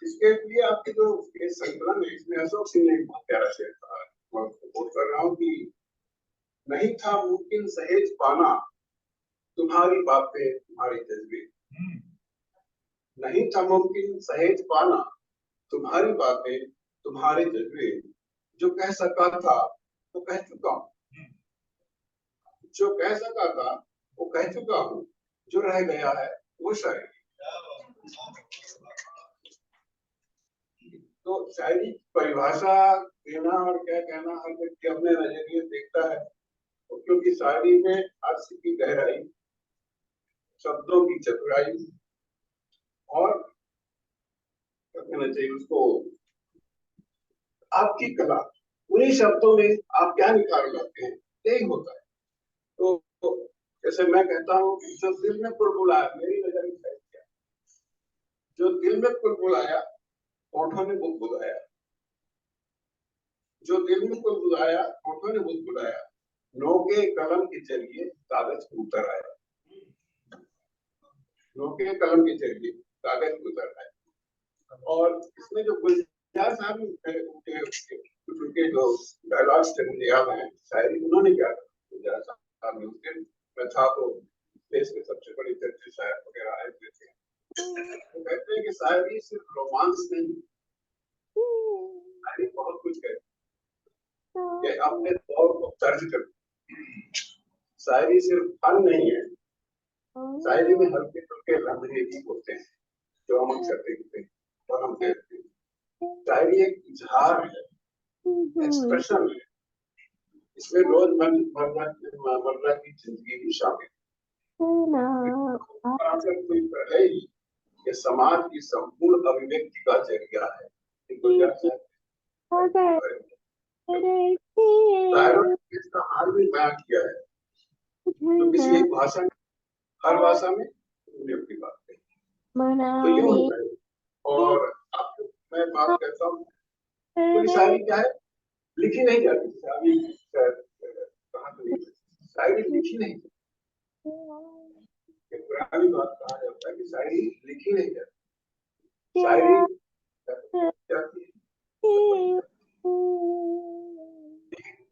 इसके लिए आपके जो ये संकलन है इसमें अशोक सिंह ने एक बहुत प्यारा शेर कहा, मैं कोट कर रहा हूँ कि नहीं था मुमकिन सहेज पाना तुम्हारी बातें तुम्हारे जज्बे, नहीं था मुमकिन सहेज पाना तुम्हारी बातें तुम्हारे जज्बे, जो कह सका था वो कह चुका हूँ, जो कह सका था वो कह चुका हूँ, जो रह गया है वो शायरी। तो शायरी की परिभाषा देना और क्या कहना हर व्यक्ति अपने नजरिए देखता है, तो क्योंकि शायरी में अर्थ की गहराई, शब्दों की चतुराई और क्या कहना चाहिए उसको, आपकी कला, उन्हीं शब्दों में आप क्या निकाल लाते हैं यही होता है। तो जैसे मैं कहता हूँ जो दिल में कुलबुलाया, मेरी नजर में क्या, जो दिल में कुलबुलाया होठों ने बुदबुदाया, जो दिल में कुलबुलाया होठों ने बुदबुदाया, नोके कलम के जरिए कागज पे उतर आया, नोके कलम के जरिए कागज पे उतर आया। और इसमें जो गुलजार साहब उनके जो डायलॉग्स थे मुझे याद है, शायरी उन्होंने क्या कहा, गुलजार साहब ने उसके मैं था तो देश के सबसे बड़े चर्चित शायर वगैरह आए थे, तो कहते हैं कि शायरी सिर्फ रोमांस नहीं, शायरी बहुत कुछ कहती है, ये अपने दौर को दर्ज करती, शायरी सिर्फ फन नहीं है, शायरी में हल्के फुल्के लम्हे भी होते हैं जो हम अक्सर देखते हैं और हम देखते हैं। शायरी एक इजहार है, एक्सप्रेशन है, इसमें रोजमर्रा की जिंदगी भी शामिल है। कोई पहले ही ये समाज की संपूर्ण अभिव्यक्ति का जरिया है, इसका हाल भी बयान किया है, तो किसी एक भाषा में, हर भाषा में अपनी बात कही, तो यूं होता है। और आपको मैं बात करता हूँ, पूरी शायरी क्या है, लिखी नहीं जाती, शायरी लिखी नहीं जाती, पुरानी बात कहा जाता है कि शायरी लिखी नहीं जाती, शायरी जाती है।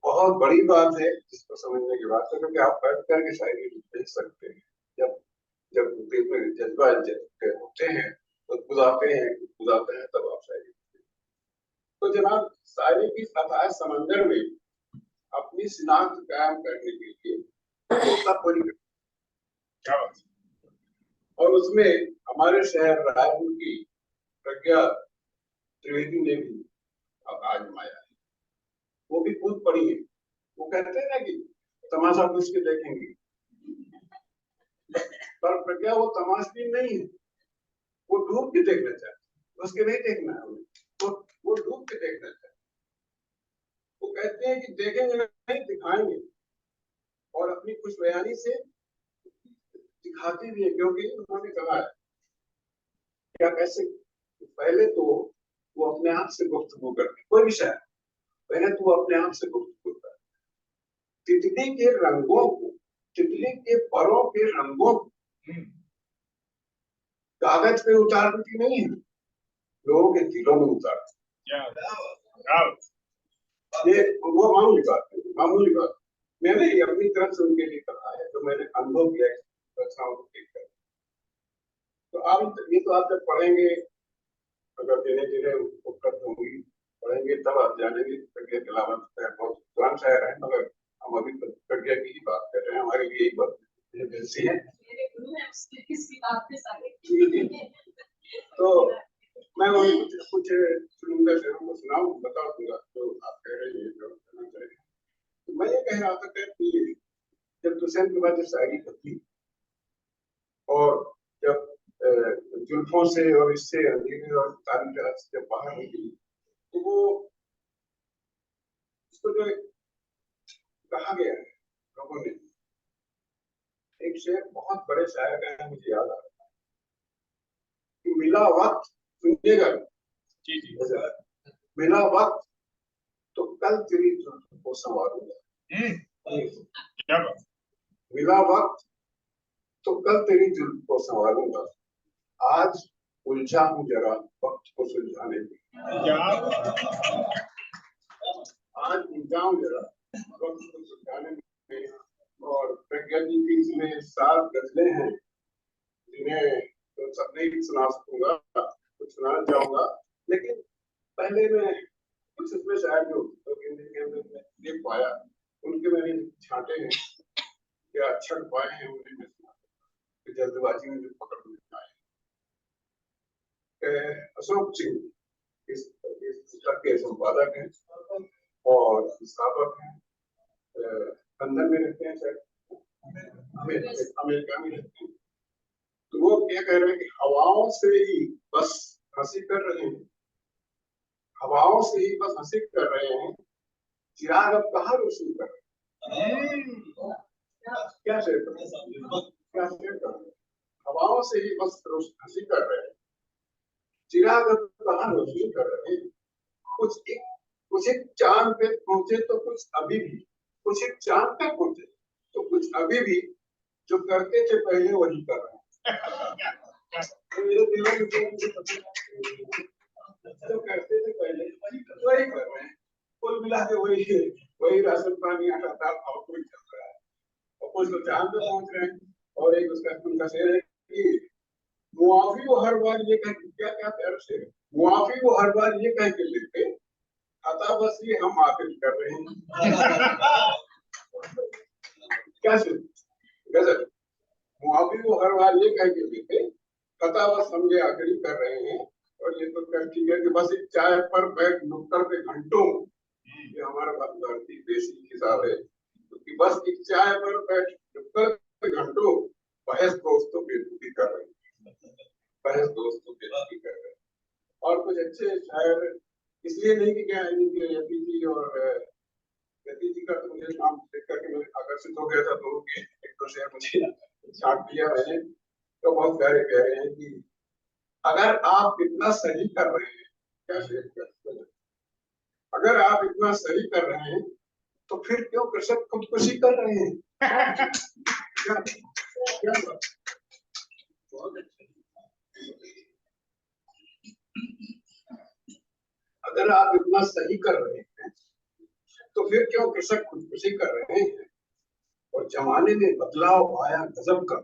बहुत बड़ी बात है जिसको समझने की बात है, क्योंकि आप पढ़ करके शायरी लिख सकते हैं, जब दिल में जज्बा होते हैं तो गुजारते हैं तब आप शायरी। तो जनाब शायरी की अथाह समंदर में अपनी शिनाख्त कायम करने के लिए क्या बात, और उसमें हमारे शहर रायपुर की प्रज्ञा त्रिवेदी ने भी आजमाया है, वो भी खुद पढ़ी है। वो कहते हैं ना कि तमाशा पूछ के देखेंगे, पर प्रज्ञा वो तमाशबीन नहीं है, वो डूब के देखना चाहती, उसके नहीं देखना है उन्हें, वो डूब के देखना चाहती। वो कहते हैं कि देखेंगे नहीं दिखाएंगे, और अपनी खुश बयानी से दिखाते भी है, क्योंकि उन्होंने कहा है क्या, कैसे, पहले तो वो अपने आप से गुफ्तगू करती, कोई भी शायर पहले तो अपने आप से गुफ्तगू करती, तितली के रंगों को, तितली के परों के रंगों को कागज पे उतारती नहीं है, लोगों के दिलों में उतारती। ये वो मामूली बात मैंने अपनी तरफ से उनके लिए कहा है, जो मैंने अनुभव किया रचनाओं को देखकर। तो आप ये तो आप जब पढ़ेंगे, अगर धीरे धीरे उपलब्ध होंगी, पढ़ेंगे तब आप जानेंगे। प्रज्ञा के अलावा बहुत पुरान शायर है, मगर हम अभी प्रज्ञा की ही बात कर रहे हैं, हमारे लिए यही बात दिलचस्पी है। तो मैं वही कुछ चुनिंदा शेरों को सुनाऊं, बता दूंगा जो आप कह रहे हैं, जो करना चाहिए। तो मैं ये कह रहा था कि जब दुष्यंत के बाद जब शायरी होती और जब जुल्फों से और इससे अंधेरे और तारीख से जब बाहर निकली, तो वो उसको जो कहा गया है लोगों ने, एक शेर बहुत बड़े शायर का है, मुझे याद आ रहा है कि मिला वक्त, सुनिएगा जी, मिला वक्त तो कल तेरी जुल्फों को संवारूंगा, क्या बात, मिला वक्त तो कल तेरी जुल्फों को संवारूंगा, आज उलझा हूँ जरा वक्त को सुलझाने में। आज उलझा हूँ जरा वक्त को सुलझाने में। और प्रज्ञा जी की इसमें 7 गजलें हैं जिन्हें तो सब नहीं सुना सकूंगा, कुछ सुनाना चाहूंगा, लेकिन पहले मैं कुछ इसमें शायद जो हिंदी के अंदर में देख पाया उनके मैंने छांटे हैं या छट पाए हैं, उन्हें मैं सुना जल्दबाजी में जो पकड़ में आए। अशोक सिंह इस पुस्तक के संपादक हैं और संस्थापक हैं, लंदन में रहते हैं, शायद अमेरिका में रहते हैं। तो वो क्या कह रहे हैं कि हवाओं से ही बस हंसी कर रहे हैं, हवाओं से ही बस हंसी कर रहे हैं, चिराग अब कहाँ रोशनी कर रहे हैं। क्या शेर कर रहे हैं, हवाओं से ही बस हंसी कर रहे हैं, चिराग अब कहाँ रोशनी कर रहे हैं। कुछ एक चांद पे पहुंचे तो कुछ अभी भी, कुछ एक चांद पे पहुंचे तो कुछ अभी भी, जो करते थे पहले वही कर रहे हैं। मेरे दिल में जो करते थे पहले वही कर रहे हैं। कुल मिला के वही राशन पानी आटा दाल और कोई चल रहा है, और कुछ तो चांद पे पहुंच रहे हैं। और एक उसका उनका शेर है कि मुआफी वो हर बार ये कह क्या प्यार शेर, मुआफी वो हर बार ये कह के लेते, अतः बस ये हम आखिर कर रहे हैं। क्या शेर गजब, मुआफी वो हर बार ये कह के लेते, अतः बस हम ये आखिरी कर रहे हैं। और ये तो ठीक है कि बस एक चाय पर बैठ नुक्कड़ पे घंटों, ये हमारा भारतीय देसी हिसाब है, क्योंकि बस एक चाय पर बैठ नुक्कड़ पे घंटों बहस दोस्तों के दुखी कर रहे हैं, बहस दोस्तों के दुखी कर रहे हैं। और कुछ अच्छे शायर इसलिए नहीं कि क्या यति जी और यति जी का तो मुझे नाम देख करके मैं आकर्षित हो गया था, तो एक तो शेर मुझे छाट दिया मैंने, तो बहुत प्यारे कह रहे हैं कि अगर आप इतना सही कर रहे हैं, क्या शेर करते हैं, अगर आप इतना सही कर रहे हैं तो फिर क्यों कृषक खुदकुशी कर रहे हैं। क्या बहुत अच्छा। अगर आप इतना सही कर रहे हैं तो फिर क्यों कृषक खुदकुशी कर रहे हैं। और जमाने में बदलाव आया गजब का,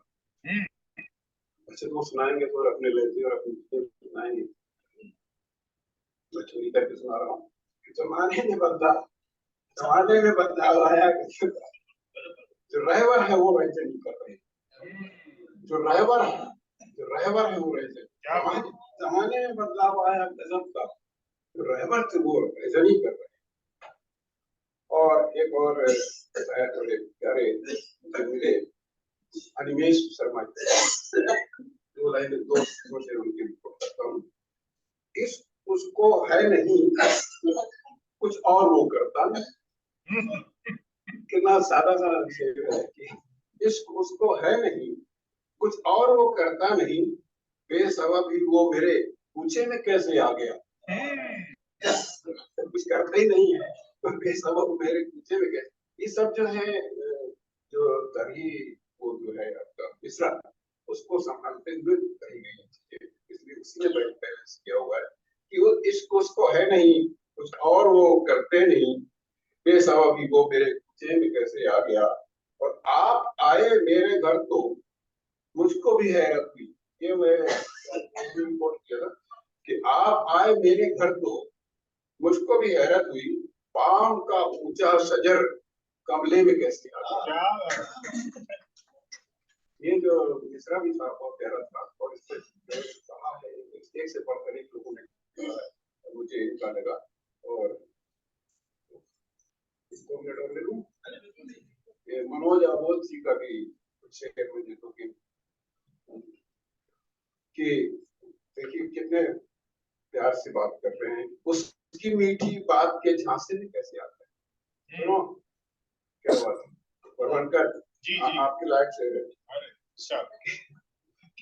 अच्छा तो सुनाएंगे तो अपने लेते और अपने सुनाएंगे, मैं चोरी करके सुना रहा हूँ। जमाने में बदलाव आया गजब का, जो रहबर है वो वैसे नहीं कर रहे, जो रहबर है वो वैसे। जमाने में बदलाव आया गजब का, जो रहबर थे वो वैसे नहीं कर रहे। और एक और थोड़े प्यारे मिले अनिमेश शर्मा, दो लाइन दो से उनकी रिपोर्ट करता हूँ। इस उसको है नहीं कुछ और वो करता नहीं, कितना सादा शेर है कि इस उसको है नहीं कुछ और वो करता नहीं, बेसबब ही वो मेरे पूछे में कैसे आ गया। कुछ करता ही नहीं है तो बेसबब मेरे पूछे में कैसे। ये सब जो है जो तरी वो जो है आपका मिश्रा उसको संभालते हुए कही गई चीजें, इसलिए उसने बैलेंस किया हुआ है कि वो इसको उसको है नहीं कुछ और वो करते नहीं, बेसबब ही वो मेरे पूछे में कैसे आ गया। और आप आए मेरे घर तो मुझको भी हैरत हुई, ये मैं रिपोर्ट किया था कि आप आए मेरे घर तो मुझको भी हैरत हुई, पाम का ऊंचा शजर कमले में कैसे आ गया। ये जो मिश्रा भी था बहुत प्यारा था, और इससे कहा है एक से बढ़कर एक लोगों ने मुझे इनका लगा। और इसको मैं ले लूं, ये मनोज अबोध जी का भी कुछ शेर मुझे तो कि देखिए कितने प्यार से बात कर रहे हैं, उसकी मीठी बात के झांसे में कैसे आता है। सुनो क्या बात है परवनकर जी, आपके लायक शेर है।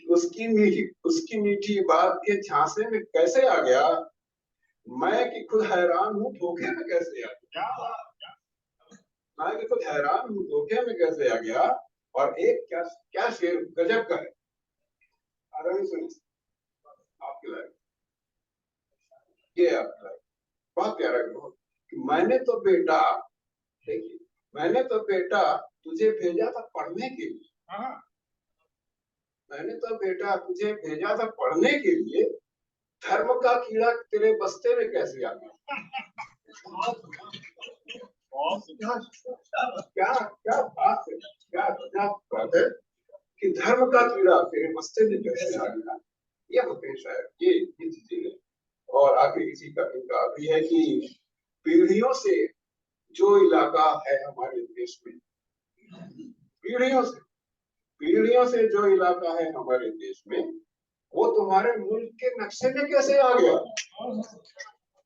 उसकी मीठी बात के झांसे में कैसे आ गया, मैं कि खुद हैरान हूँ धोखे में कैसे आ गया। मैं कि खुद हैरान हूँ धोखे में कैसे आ गया। और एक क्या शेर गजब का है, आपके लायक, ये आपके लायक। बहुत प्यारा है कि मैंने तो बेटा, देखिए, मैंने तो बेटा तुझे भेजा था पढ़ने के लिए। मैंने तो बेटा तुझे भेजा था पढ़ने के लिए, धर्म का कीड़ा तेरे बस्ते में कैसे आ गया? क्या क्या बात है, क्या बात है कि धर्म का कीड़ा तेरे बस्ते में कैसे आ गया? ये होते हैं शायद ये चीजें हैं। और आगे किसी का इनका भी है कि पीढ़ियों से जो इलाका है हमारे देश में, पीढ़ियों से जो इलाका है हमारे देश में, वो तुम्हारे मुल्क के नक्शे में कैसे आ गया?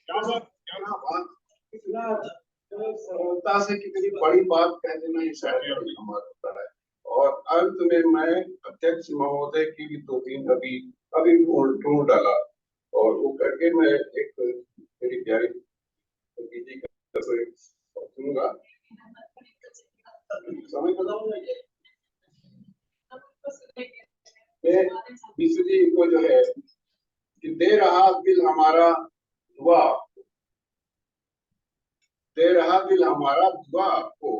क्या बात, कितना सरलता से कितनी बड़ी बात कह देना ये शायद हमारा होता है। और अंत में मैं अध्यक्ष महोदय की भी 2-3 अभी ढूंढ डाला, और वो करके मैं एक मेरी प्यारी दीदी का सुनूंगा, समय बताऊंगा। जी को जो है कि दे रहा दिल हमारा दुआ, दे रहा दिल हमारा दुआ आपको,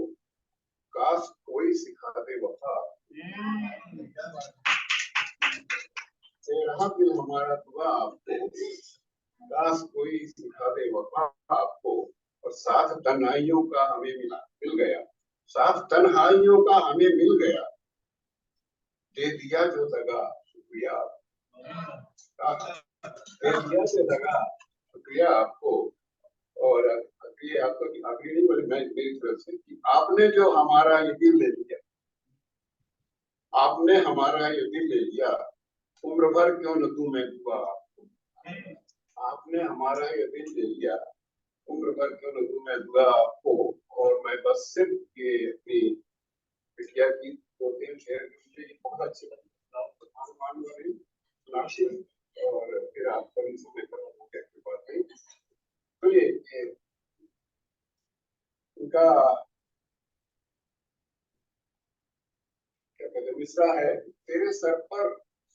काश कोई सिखा दे वफा। दे रहा दिल हमारा दुआ आपको, काश कोई सिखा दे वफा आपको। और साथ तन्हाइयों का हमें मिल गया, साथ तन्हाइयों का हमें मिल गया, दे दिया जो दगा शुक्रिया, दे दिया जो दगा शुक्रिया आपको। और ये आपको अभी नहीं बोले, मैं मेरी तरफ से कि आपने जो हमारा ये दिल ले लिया, आपने हमारा ये दिल ले लिया, उम्र भर क्यों न दूं मैं दुआ आपको। आपने हमारा ये दिल ले लिया, उम्र भर क्यों न दूं मैं दुआ आपको। और मैं बस सिर्फ ये अपनी बिटिया की 2-3 शेर मुझे बहुत अच्छे लगे, और फिर आप कभी समय पर बात नहीं। तो ये उनका क्या कहते मिश्रा है, तेरे सर पर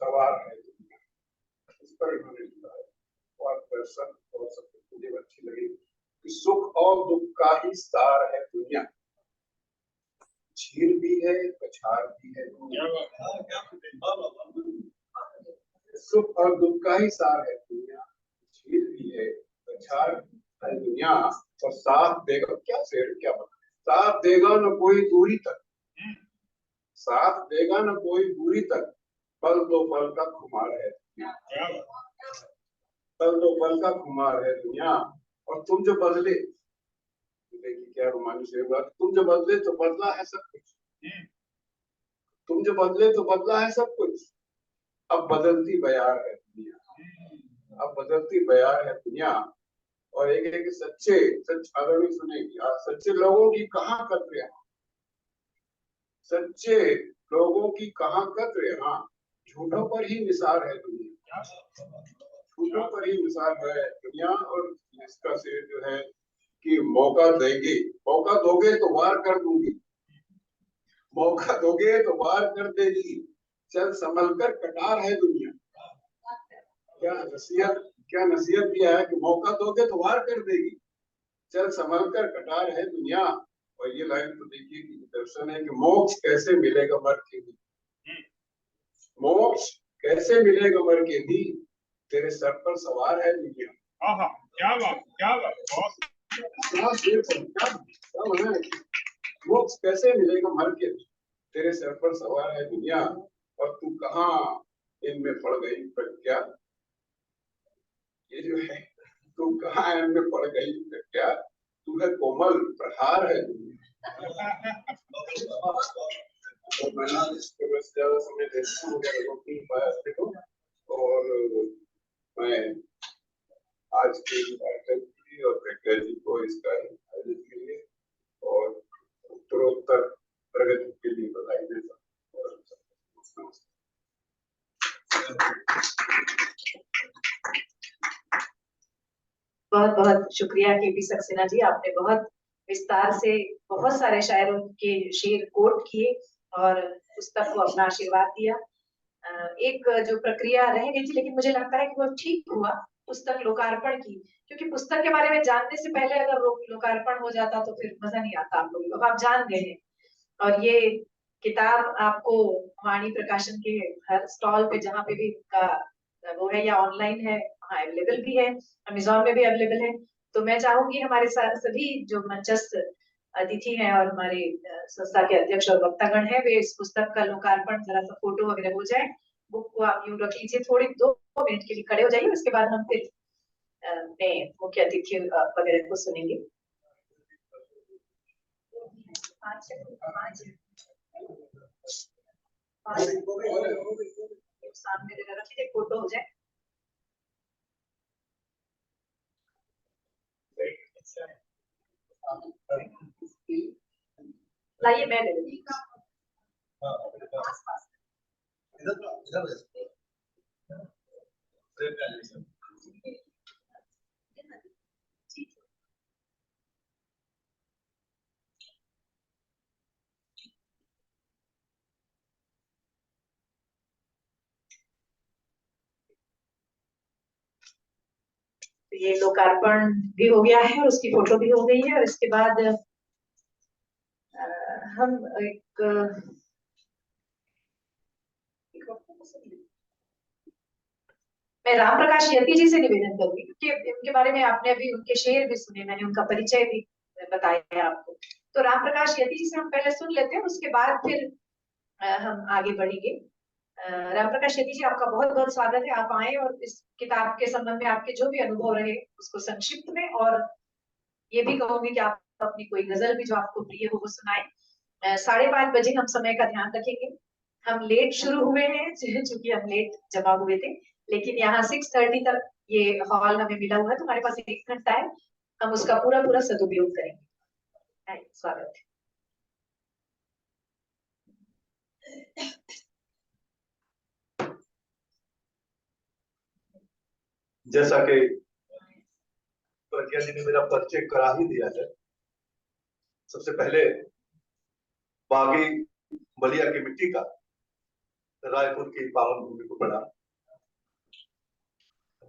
सवार है दुनिया, इस पर इन्होंने लिखा है। और दर्शन और सब मुझे अच्छी लगी कि सुख और दुख का ही सार है दुनिया, झील भी है पछाड़ भी है दुनिया। सुख और दुख का ही सार है दुनिया, झील भी है पछाड़ है दुनिया। और साथ देगा, क्या शेर, क्या बता, साथ देगा न कोई दूरी तक, साथ देगा न कोई दूरी तक, पल दो पल का खुमार है दुनिया, पल दो पल का खुमार है दुनिया। और तुम जो बदले, देखिए क्या रोमांच है बात, तुम जो बदले तो बदला है सब कुछ, तुम जो बदले तो बदला है सब कुछ। अब बदलती बयार है दुनिया, अब बदलती बयार है दुनिया। और एक है कि सच्चे सच अगर भी सुनेगी, सच्चे लोगों की कहाँ कदर है, सच्चे लोगों की कहाँ कदर है, हाँ झूठों पर ही निसार है दुनिया, झूठों पर ही निसार है दुनिया। और इसका शेर जो है कि मौका देंगे, मौका दोगे तो वार कर दूंगी, मौका दोगे तो वार कर देगी, चल संभल कर कटार है दुनिया। क्या नसीहत दिया है कि मौका दोगे तो वार कर देगी, चल संभल कर कटार है दुनिया। और ये लाइन तो देखिए कि दर्शन है कि मोक्ष कैसे मिलेगा मर के भी, मोक्ष कैसे मिलेगा मर के भी, तेरे सर पर सवार है दुनिया। क्या बात, क्या बात, मोक्ष कैसे मिलेगा मर के, तेरे सर पर सवार है दुनिया। और तू कहाँ इनमें पड़ गई प्रज्ञा, ये जो है तू कहाँ इनमें पड़ गई प्रज्ञा, तू है कोमल प्रहार है दुनिया। और मैं इसके बस ज्यादा समय देता हूँ, और मैं आज के कार्यक्रम की और प्रज्ञा जी को इसका आयोजन के लिए और उत्तरोत्तर प्रगति के लिए बधाई देता हूँ। बहुत बहुत शुक्रिया केपी सक्सेना जी, आपने बहुत विस्तार से बहुत सारे शायरों के शेर कोट किए और पुस्तक को अपना आशीर्वाद दिया। एक जो प्रक्रिया रह गई थी, लेकिन मुझे लगता है कि वो ठीक हुआ पुस्तक लोकार्पण की, क्योंकि पुस्तक के बारे में जानने से पहले अगर लोकार्पण हो जाता तो फिर मजा नहीं आता आप लोग। अब आप जान गए हैं, और ये किताब आपको वाणी प्रकाशन के हर स्टॉल पे जहाँ पे भी का वो है, या ऑनलाइन है, वहाँ अवेलेबल भी है, अमेजोन में भी अवेलेबल है। तो मैं चाहूंगी हमारे सभी जो मंचस्थ अतिथि हैं और हमारे संस्था के अध्यक्ष और वक्तागण हैं, वे इस पुस्तक का लोकार्पण जरा सा फोटो वगैरह हो जाए। बुक को आप यूं रख लीजिए, थोड़ी 2 मिनट के लिए खड़े हो जाइए, उसके बाद हम फिर अपने मुख्य अतिथि वगैरह को सुनेंगे। सामने जगह रखिए, फोटो हो जाए। लाइए, मैं ले लूंगी। ये लोकार्पण भी हो गया है और उसकी फोटो भी हो गई है, और इसके बाद हम एक मैं राम प्रकाश यति जी से निवेदन करूंगी, क्योंकि उनके बारे में आपने अभी उनके शेर भी सुने, मैंने उनका परिचय भी बताया आपको। तो राम प्रकाश यति जी से हम पहले सुन लेते हैं, उसके बाद फिर हम आगे बढ़ेंगे। राम प्रकाश यति जी, आपका बहुत बहुत स्वागत है। आप आए और इस किताब के संबंध में आपके जो भी अनुभव रहे उसको संक्षिप्त में, और ये भी कहूंगी कि आप अपनी कोई गजल भी जो आपको प्रिय हो वो सुनाए। 5:30 बजे हम समय का ध्यान रखेंगे। हम लेट शुरू हुए हैं चूंकि हम लेट जमा हुए थे, लेकिन यहाँ 6:30 तक ये हॉल हमें मिला हुआ है, तो हमारे पास 1 घंटा है, हम उसका पूरा पूरा सदुपयोग करेंगे। स्वागत है। जैसा कि प्रज्ञा जी ने मेरा परिचय करा ही दिया है, सबसे पहले बागी बलिया की मिट्टी का, रायपुर की पावन भूमि को प्रणाम।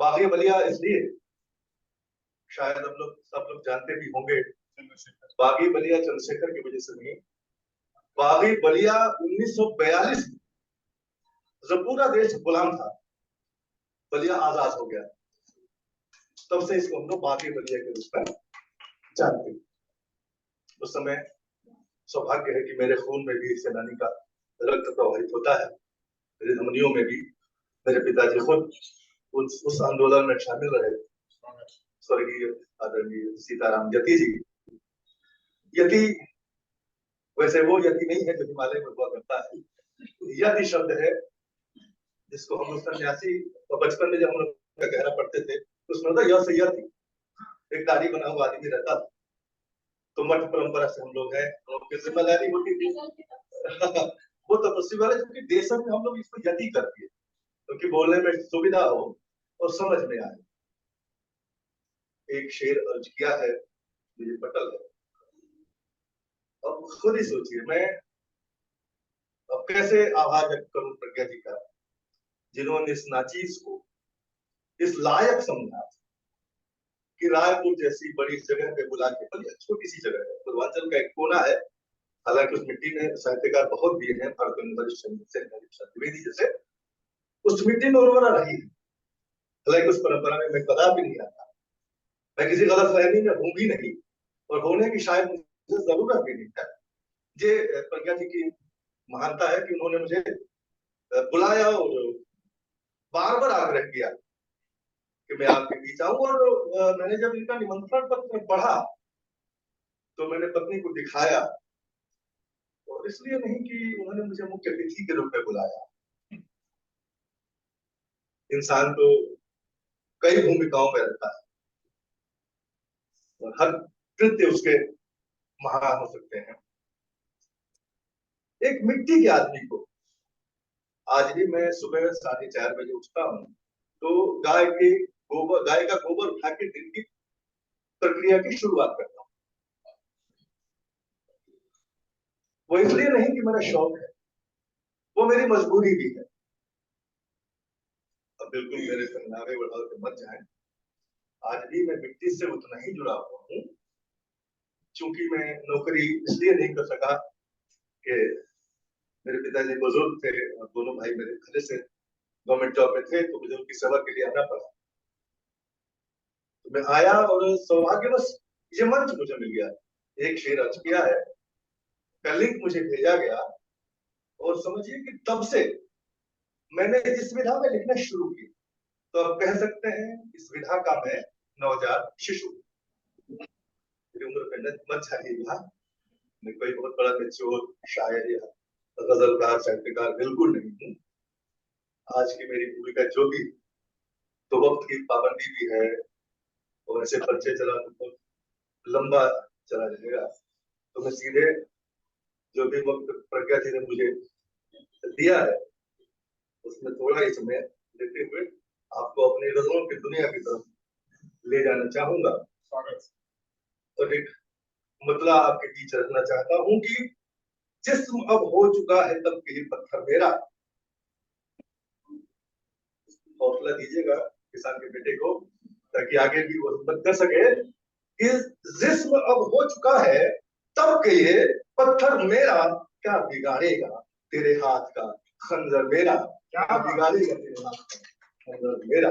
बागी बलिया इसलिए शायद हम सब लोग जानते भी होंगे, बागी बलिया चंद्रशेखर की वजह से नहीं, बागी बलिया 1942 में जब पूरा देश गुलाम था, बलिया आजाद हो गया, तब से इसको हम लोग बागी बलिया के रूप में जानते हैं। उस समय सौभाग्य है कि मेरे खून में भी सेनानी का रक्त प्रवाहित होता है, मेरे धमनियों में भी। मेरे पिताजी खुद उस आंदोलन में शामिल रहे, स्वर्गीय आदरणीय सीताराम यति जी। यति वैसे वो यति नहीं है जो हिमालय में हुआ करता है, यति शब्द है जिसको हम लोग सन्यासी बचपन में जब हम लोग गहरा पढ़ते थे उसमें होता यह से यति, एक दाढ़ी बना हुआ आदमी रहता था। तो मठ परंपरा से हम लोग हैं, हम लोग की जिम्मेदारी होती थी वो तपस्वी वाले, क्योंकि देशम में हम लोग इसको यति करते हैं क्योंकि बोलने में सुविधा हो और समझ में आए। एक शेर अर्ज किया है, मुझे पटल है, अब खुद ही सोचिए मैं अब कैसे आभार व्यक्त करूं प्रज्ञा जी का, जिन्होंने इस नाचीज को इस लायक समझा कि रायपुर जैसी बड़ी जगह पे बुला के, बड़ी छोटी सी जगह है, पूर्वांचल का एक कोना है, हालांकि उस मिट्टी में साहित्यकार बहुत भी हैं, द्विवेदी जैसे, उस मिट्टी में उर्वरा रही है। हालांकि उस परंपरा में मैं कदापि नहीं आता, मैं किसी गलत फहमी में हूँ भी नहीं और होने की शायद मुझे जरूरत भी नहीं है। ये प्रज्ञा जी की महानता है कि उन्होंने मुझे बुलाया और बार बार आग्रह किया कि मैं आपके बीच आऊं, और मैंने जब इनका निमंत्रण पत्र पढ़ा तो मैंने पत्नी को दिखाया, और इसलिए नहीं कि उन्होंने मुझे मुख्य अतिथि के रूप में बुलाया। इंसान तो कई भूमिकाओं में रहता है और हर कृत्य उसके महान हो सकते हैं। एक मिट्टी के आदमी को आज भी मैं सुबह 4:30 बजे उठता हूँ तो गाय का गोबर उठा के दिन की प्रक्रिया की शुरुआत करता हूँ। वो इसलिए नहीं कि मेरा शौक है, वो मेरी मजबूरी भी है। बिल्कुल मेरे पहनावे बढ़ाव के मत जाएं। आज भी मैं मिट्टी से उतना ही जुड़ा हुआ हूँ, क्योंकि मैं नौकरी इसलिए नहीं कर सका कि मेरे पिताजी बुजुर्ग थे और दोनों भाई मेरे पहले से गवर्नमेंट जॉब में थे, तो मुझे उनकी सेवा के लिए आना पड़ा। तो मैं आया और सौभाग्यवश ये मंच मुझे मिल गया। एक शेर अर्ज किया है, का लिंक मुझे भेजा गया, और समझिए कि तब से मैंने इस विधा में लिखना शुरू की। तो अब कह सकते हैं इस विधा का मैं नवजात शिशु। मेरी उम्र पे मत जाइएगा, मैं कोई बहुत बड़ा मेच्योर शायर या गजलकार साहित्यकार बिल्कुल नहीं हूँ। आज की मेरी भूमिका जो भी, तो वक्त की पाबंदी भी है, और ऐसे परिचय चला तो लंबा चला जाएगा। तो मैं सीधे जो भी वक्त प्रज्ञा जी ने मुझे दिया है उसमें थोड़ा ही समय देते हुए आपको अपनी रज़ों की दुनिया की तरफ ले जाना चाहूंगा। और एक मतलब आपके बीच रखना चाहता हूं कि जिस्म अब हो चुका है तब के पत्थर मेरा। हौसला दीजिएगा किसान के बेटे को, ताकि आगे भी वो हिम्मत कर सके कि जिस्म अब हो चुका है तब के ये पत्थर मेरा, क्या बिगाड़ेगा तेरे हाथ का खंजर मेरा, क्या बिगाड़ेगा तेरे हाथ का खंजर मेरा।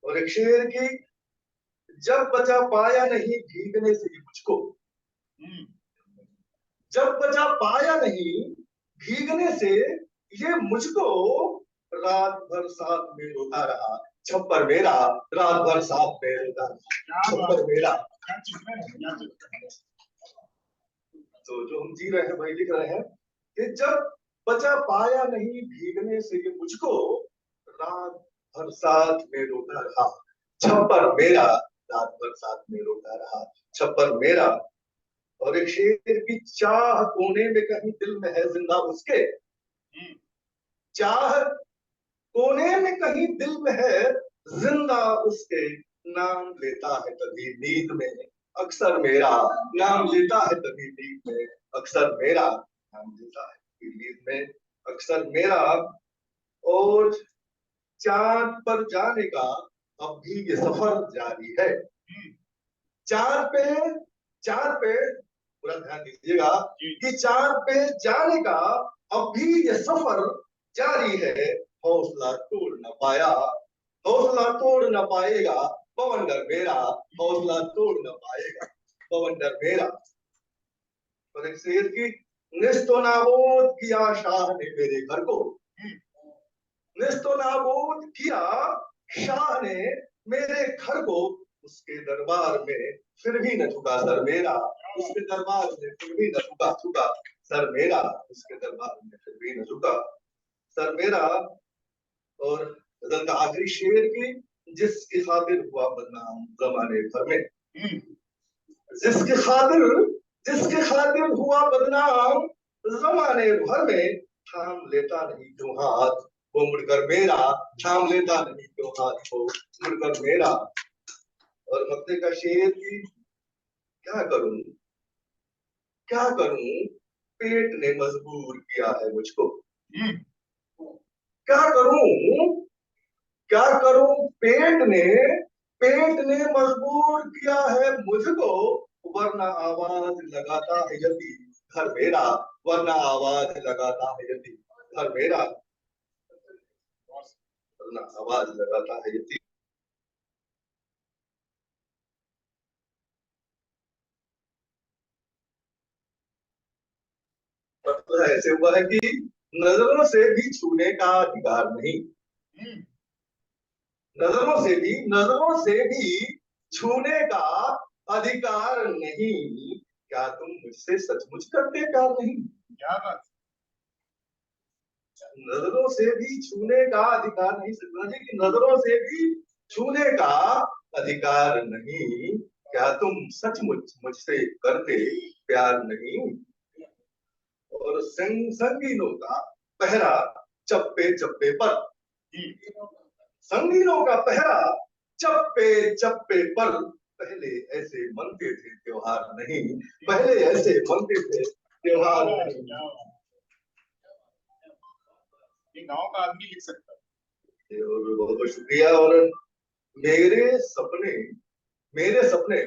और एक शेर की, जब बचा पाया नहीं भीगने से मुझको, जब बचा पाया नहीं भीगने से ये मुझको, रात भर साथ में रोता रहा छप्पर मेरा, रात भर साथ में रोता रहा छप्पर मेरा। तो जो हम जी रहे हैं वही लिख रहे हैं कि जब बचा पाया नहीं भीगने से ये मुझको, रात भर साथ में रोता रहा छप्पर मेरा, रात भर साथ में रोता रहा छप्पर मेरा। और एक शेर की, चाह कोने में कहीं दिल में है जिंदा उसके, चाह कोने में कहीं दिल में है जिंदा उसके, नाम लेता है तभी नींद में अक्सर मेरा, नाम लेता है तभी नींद में अक्सर मेरा, नाम लेता है नींद में अक्सर मेरा। और चांद पर जाने का अब भी ये सफर जारी है। चांद पे पूरा ध्यान दीजिएगा कि चांद पे जाने का अब भी ये सफर जारी है। हौसला तोड़ न पाया, हौसला तोड़ न पाएगा बवंडर मेरा, हौसला तोड़ न पाएगा बवंडर मेरा। और एक शेर की, निस्तो नाबूद किया शाह ने मेरे घर को, निस्तो नाबूद किया शाह ने मेरे घर को, उसके दरबार में फिर भी न झुका सर मेरा, उसके दरबार में फिर भी न झुका सर मेरा, उसके दरबार में फिर भी न झुका सर मेरा। और गजल का आखिरी शेर की, जिसकी खातिर हुआ बदनाम जमाने भर में, जिसके खातिर हुआ बदनाम जमाने भर में, थाम लेता नहीं क्यों हाथ वो मुड़कर मेरा, थाम लेता नहीं क्यों हाथ वो मुड़कर मेरा। और मक्ते का शेर की, क्या करूं पेट ने मजबूर किया है मुझको, क्या करूं पेट ने मजबूर किया है मुझको, वरना आवाज लगाता है यदि घर मेरा, वरना आवाज लगाता है यदि घर मेरा, वरना आवाज लगाता है यदि। तो ऐसे हुआ है कि नजरों से भी छूने का अधिकार नहीं, नजरों से भी छूने का अधिकार नहीं, क्या तुम मुझसे सचमुच करते प्यार नहीं, क्या बात, नजरों से भी छूने का अधिकार नहीं, सतना जी की नजरों से भी छूने का अधिकार नहीं, क्या तुम सचमुच मुझसे करते प्यार नहीं। और संगीनों का पहरा चप्पे चप्पे पर, संगीनों का पहरा चप्पे चप्पे पर, पहले ऐसे मनते थे त्योहार नहीं, पहले ऐसे मनते थे त्योहार नहीं। ये गांव का आदमी लिख सकता है। और बहुत बहुत शुक्रिया। और मेरे सपने मेरे सपने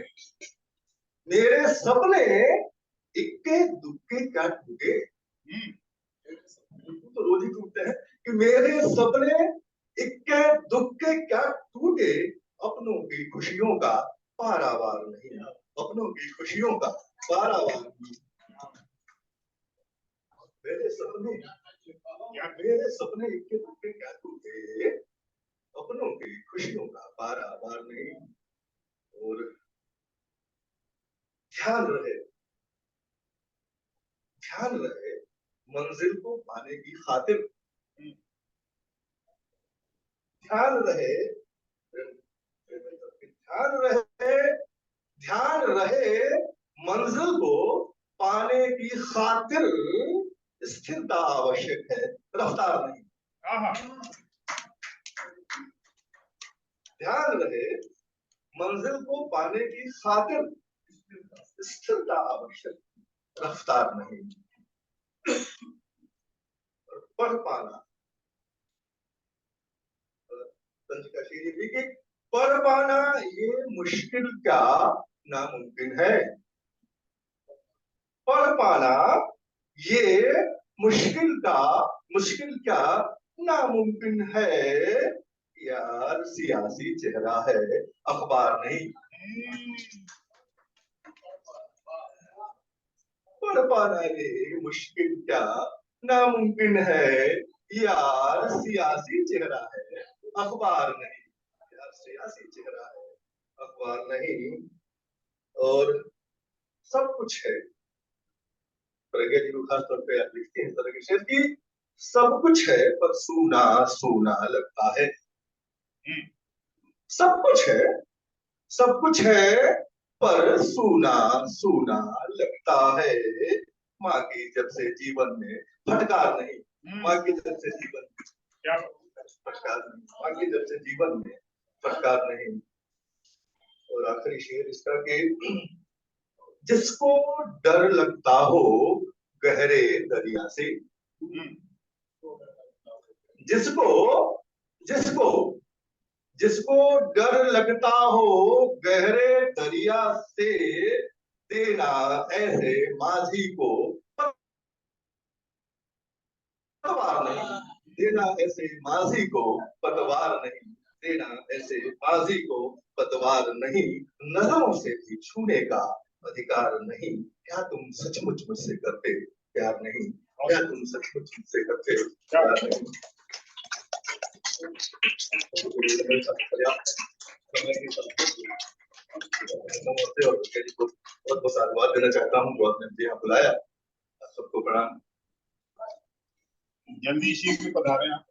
मेरे सपने इक्के दुक्के क्या टूटे। तो रोज ही टूटते हैं कि मेरे सपने इक्के दुक्के क्या टूटे, अपनों की खुशियों का पारावार नहीं, अपनों की खुशियों का पारावार नहीं। मेरे सपने इक्के दुक्के क्या टूटे, अपनों की खुशियों का पारावार नहीं। और ध्यान रहे मंजिल को पाने की खातिर, ध्यान रहे मंजिल को पाने की खातिर, स्थिरता आवश्यक है, रफ्तार नहीं। ध्यान रहे मंजिल को पाने की खातिर, स्थिरता आवश्यक, रफ्तार नहीं। पढ़ पाना, का शेर ये कि पढ़ पाना ये मुश्किल क्या नामुमकिन है। पढ़ पाना ये मुश्किल क्या नामुमकिन है। यार सियासी चेहरा है, अखबार नहीं। पढ़ पाना ये मुश्किल क्या नामुमकिन है, यार सियासी चेहरा है, अखबार नहीं। यार सियासी चेहरा है, अखबार नहीं। और सब कुछ है, प्रज्ञा जी को खास तौर पे आप लिखते हैं इस तरह के शेर की, सब कुछ है पर सूना सूना लगता है। सब कुछ है पर सूना सूना लगता है। माँ की जब से जीवन में फटकार नहीं, माँ की जब से जीवन फटकार नहीं, माँ की जब से जीवन में फटकार नहीं। और आखिरी शेर इसका कि जिसको डर लगता हो गहरे दरिया से, जिसको डर लगता हो गहरे दरिया से, देना ऐसे माझी को पतवार नहीं, देना ऐसे माझी को पतवार नहीं, देना ऐसे माझी को पतवार नहीं। नजरों से भी छूने का अधिकार नहीं। क्या तुम सचमुच मुझसे करते प्यार नहीं, क्या तुम सचमुच मुझसे करते प्यार नहीं। बहुत बहुत साधुवाद देना चाहता हूँ जो आपने मुझे यहाँ बुलाया। सबको प्रणाम। जल्दी इसी में पधारे आप।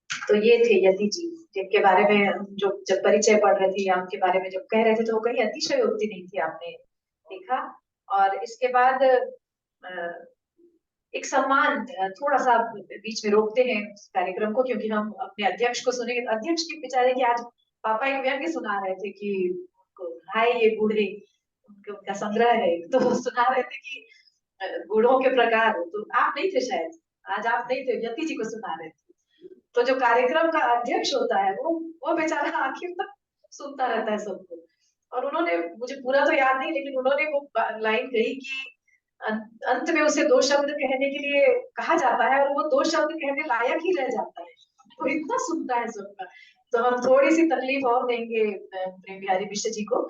तो ये थे यति जी, जिनके बारे में जो जब परिचय पढ़ रहे थे या उनके बारे में जब कह रहे थे तो वो कहीं अतिशयोक्ति नहीं थी, आपने देखा। और इसके बाद एक सम्मान, थोड़ा सा बीच में रोकते हैं इस कार्यक्रम को, क्योंकि हम अपने अध्यक्ष को सुनेंगे। अध्यक्ष की बेचारे की आज पापा एक व्यंग्य सुना रहे थे कि हाय ये बूढ़े, उनका संग्रह है, तो सुना रहे थे कि बूढ़ों के प्रकार। तो आप नहीं थे शायद, आज आप नहीं थे, यति जी को सुना रहे थे। तो जो कार्यक्रम का अध्यक्ष होता है वो बेचारा आखिर तक सुनता रहता है सबको। और उन्होंने, मुझे पूरा तो याद नहीं, लेकिन उन्होंने वो लाइन कही कि अंत में उसे दो शब्द कहने के लिए कहा जाता है और वो दो शब्द कहने लायक ही रह जाता है। तो इतना सुनता है सबका। तो हम थोड़ी सी तकलीफ और देंगे प्रेम बिहारी मिश्र जी को।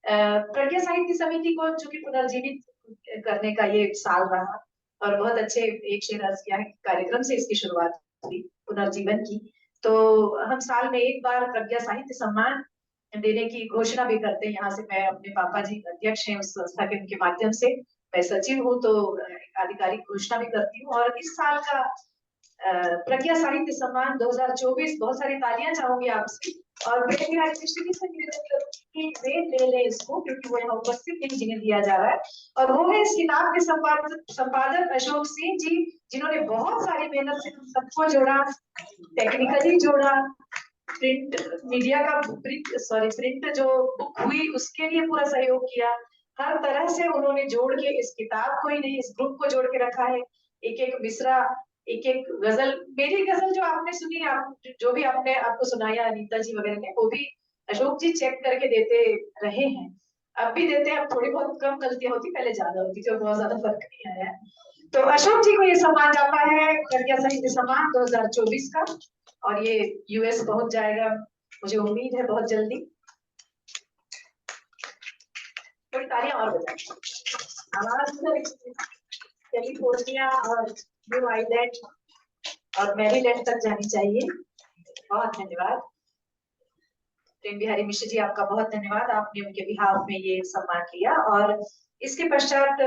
प्रज्ञा साहित्य समिति को चूंकि पुनर्जीवित करने का ये साल रहा और बहुत अच्छे एक शेर अर्ज किया है कार्यक्रम से इसकी शुरुआत हुई पुनर्जीवन की, तो हम साल में एक बार प्रज्ञा साहित्य सम्मान देने की घोषणा भी करते हैं। यहाँ से मैं, अपने पापा जी अध्यक्ष हैं उस संस्था के, उनके माध्यम से मैं सचिव हूँ, तो आधिकारिक घोषणा भी करती हूँ। और इस साल का प्रज्ञा साहित्य सम्मान 2024, बहुत सारी तालियां चाहूंगी आपसे। और मैं कृष्ण जी से निवेदन करूंगी कि वे ले लें इसको, क्योंकि वो यहाँ उपस्थित नहीं, जिन्हें दिया जा रहा है। और वो है इस किताब के संपादक अशोक सिंह जी, जिन्होंने बहुत सारी मेहनत से हम सबको जोड़ा, टेक्निकली जोड़ा, प्रिंट मीडिया का प्रिंट जो बुक हुई उसके लिए पूरा सहयोग किया। हर तरह से उन्होंने जोड़ के इस किताब को ही नहीं, इस ग्रुप को जोड़ के रखा है। एक एक मिसरा, एक एक गजल, मेरी गजल जो आपने सुनी, आप जो भी आपने आपको सुनाया अनीता जी वगैरह ने, वो भी अशोक जी चेक करके देते रहे हैं, अब भी देते हैं। अब थोड़ी बहुत कम गलतियां होती, पहले ज्यादा होती थी और बहुत ज्यादा फर्क नहीं आया है। तो अशोक जी को ये सम्मान जाता है प्रज्ञा साहित्य सम्मान 2024 का, और ये यूएस पहुंच जाएगा, मुझे उम्मीद है बहुत जल्दी। थोड़ी तालियां और बजाएं। आवाज कैलिफोर्निया और न्यू आइलैंड और मैरीलैंड तक जानी चाहिए। बहुत धन्यवाद प्रेम बिहारी मिश्र जी, आपका बहुत धन्यवाद, आपने उनके बिहाफ में ये सम्मान किया। और इसके पश्चात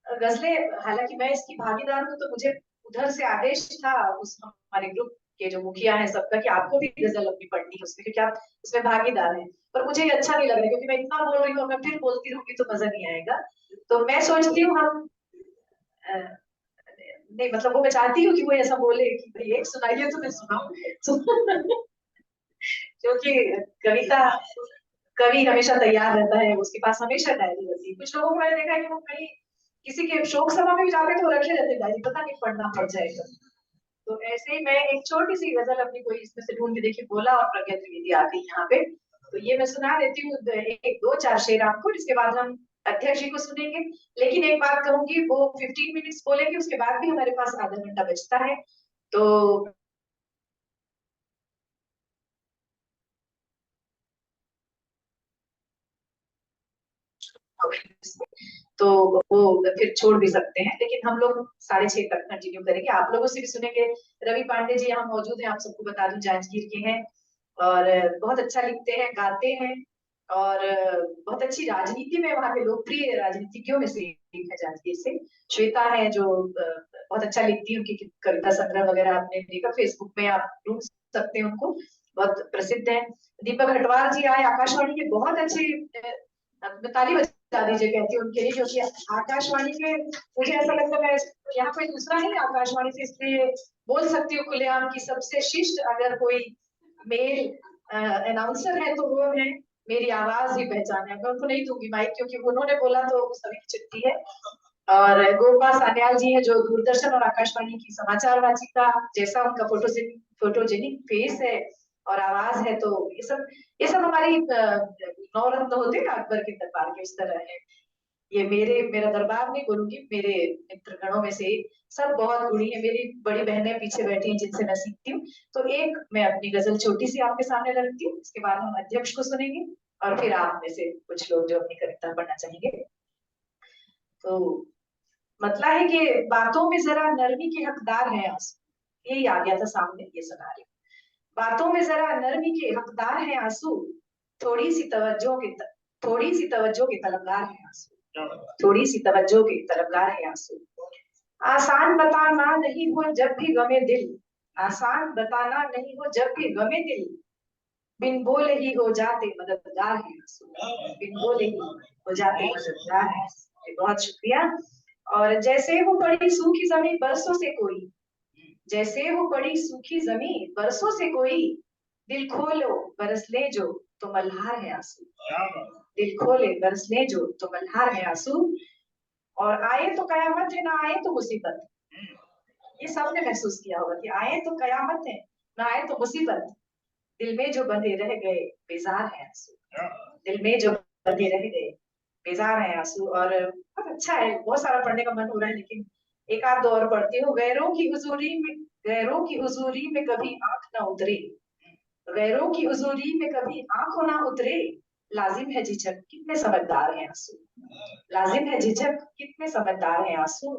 गजलें, हालांकि मैं इसकी भागीदार हूँ, तो मुझे उधर से आदेश था उस हमारे ग्रुप के जो मुखिया हैं सबका कि आपको भी गजल अपनी पढ़नी है उसमें, क्योंकि आप इसमें भागीदार हैं। पर मुझे ये अच्छा नहीं लग रहा, क्योंकि मैं इतना बोल रही हूँ, मैं फिर बोलती रहूंगी तो मजा नहीं आएगा। तो मैं सोचती हूँ हम नहीं, मतलब वो मैं चाहती हूँ कि वो ऐसा बोले कि भाई एक सुनाइए तो मैं सुनाऊं क्योंकि कविता, कवि हमेशा तैयार रहता है, उसके पास हमेशा डायरी रहती है। कुछ लोगों को मैंने देखा है कि वो कहीं किसी के शोक सभा में भी जाते तो रखे रहते डायरी, पता नहीं पढ़ना पड़ जाएगा। तो ऐसे ही मैं एक छोटी सी गजल अपनी कोई इसमें से ढूंढ के देखी, बोला और प्रज्ञा त्रिवेदी आ गई यहाँ पे, तो ये मैं सुना देती हूँ, एक दो चार शेर आपको, जिसके बाद हम अध्यक्ष जी को सुनेंगे। लेकिन एक बात कहूंगी, वो 15 मिनट्स बोलेंगे, उसके बाद भी हमारे पास आधा घंटा बचता है। तो तो वो फिर छोड़ भी सकते हैं, लेकिन हम लोग 6:30 तक कंटिन्यू करेंगे। आप लोगों से भी सुनेंगे। रवि पांडे जी यहाँ मौजूद हैं, आप सबको बता दूं, जांजगीर के हैं और बहुत अच्छा लिखते हैं, गाते हैं, और बहुत अच्छी राजनीति में वहाँ के लोकप्रिय राजनीतिज्ञों में से एक है जांजगीर से। श्वेता है जो बहुत अच्छा लिखती है, उनकी कविता संग्रह वगैरह आपने देखा, फेसबुक में आप ढूंढ सकते हैं उनको, बहुत प्रसिद्ध है। दीपक हटवार जी आए आकाशवाणी के, बहुत अच्छे, ताली बजा दीजिए कहती हूँ उनके लिए, क्योंकि आकाशवाणी के, मुझे ऐसा लगता है यहाँ कोई दूसरा नहीं आकाशवाणी से, इसलिए बोल सकती हूँ खुलेआम की सबसे शिष्ट अगर कोई मेल अनाउंसर है तो वो है मेरी आवाज ही पहचान है। मैं उनको नहीं दूंगी माइक, क्योंकि उन्होंने बोला तो सभी की चिट्ठी है। और गोपा सान्याल जी है जो दूरदर्शन और आकाशवाणी की समाचार वाचिका, जैसा उनका फोटोजेनिक फेस है और आवाज है, तो ये सब हमारी नौरत्न होते ना अकबर के दरबार के, इस तरह है। ये मेरा दरबार नहीं बोलूंगी, मेरे मित्र गणों में से सब बहुत गुणी है। मेरी बड़ी बहनें पीछे बैठी हैं जिनसे मैं सीखती हूँ। तो एक मैं अपनी गजल छोटी सी आपके सामने रखती हूँ, इसके बाद हम अध्यक्ष को सुनेंगे और फिर आप में से कुछ लोग जो अपनी कविता पढ़ना चाहेंगे। तो मतलब है कि बातों में जरा नरमी के हकदार हैं आंसू, यही आ गया था सामने, ये सुना रही हूँ। बातों में जरा नरमी के हकदार हैं आंसू, थोड़ी सी तवज्जो के तलबगार हैं आंसू, थोड़ी सी तवज्जो के तलबगार हैं आंसू। आसान बताना नहीं हो जब भी गमे दिल, आसान बताना नहीं हो जब भी गमे दिल, बिन बोले ही हो जाते मददगार हैं आंसू, बिन बोले ही हो जाते मददगार हैं। बहुत शुक्रिया। और जैसे वो बड़ी सूखी जमीन बरसों से कोई, जैसे वो बड़ी सूखी जमीन बरसों से कोई, दिल खोलो बरस ले जो तो मल्हार है आंसू, दिल खोले बरस ले जो तो मल्हार है आंसू। और आए तो कयामत है, ना आए तो मुसीबत, ये सबने महसूस किया होगा कि आए तो कयामत है, ना आए तो मुसीबत, दिल में जो बंधे रह गए बेजार है आंसू, दिल में जो बंधे रह गए बेजार है आंसू। और बहुत अच्छा है, बहुत सारा पढ़ने का मन हो रहा है, लेकिन एक आध दो और पढ़ती हूँ। गैरों की हुजूरी में कभी आंख ना उतरे, गैरों की हुजूरी में कभी आंख ना उतरे, लाजिम है झिझक कितने समझदार हैं आंसू, लाजिम है झिझक कितने समझदार हैं आंसू।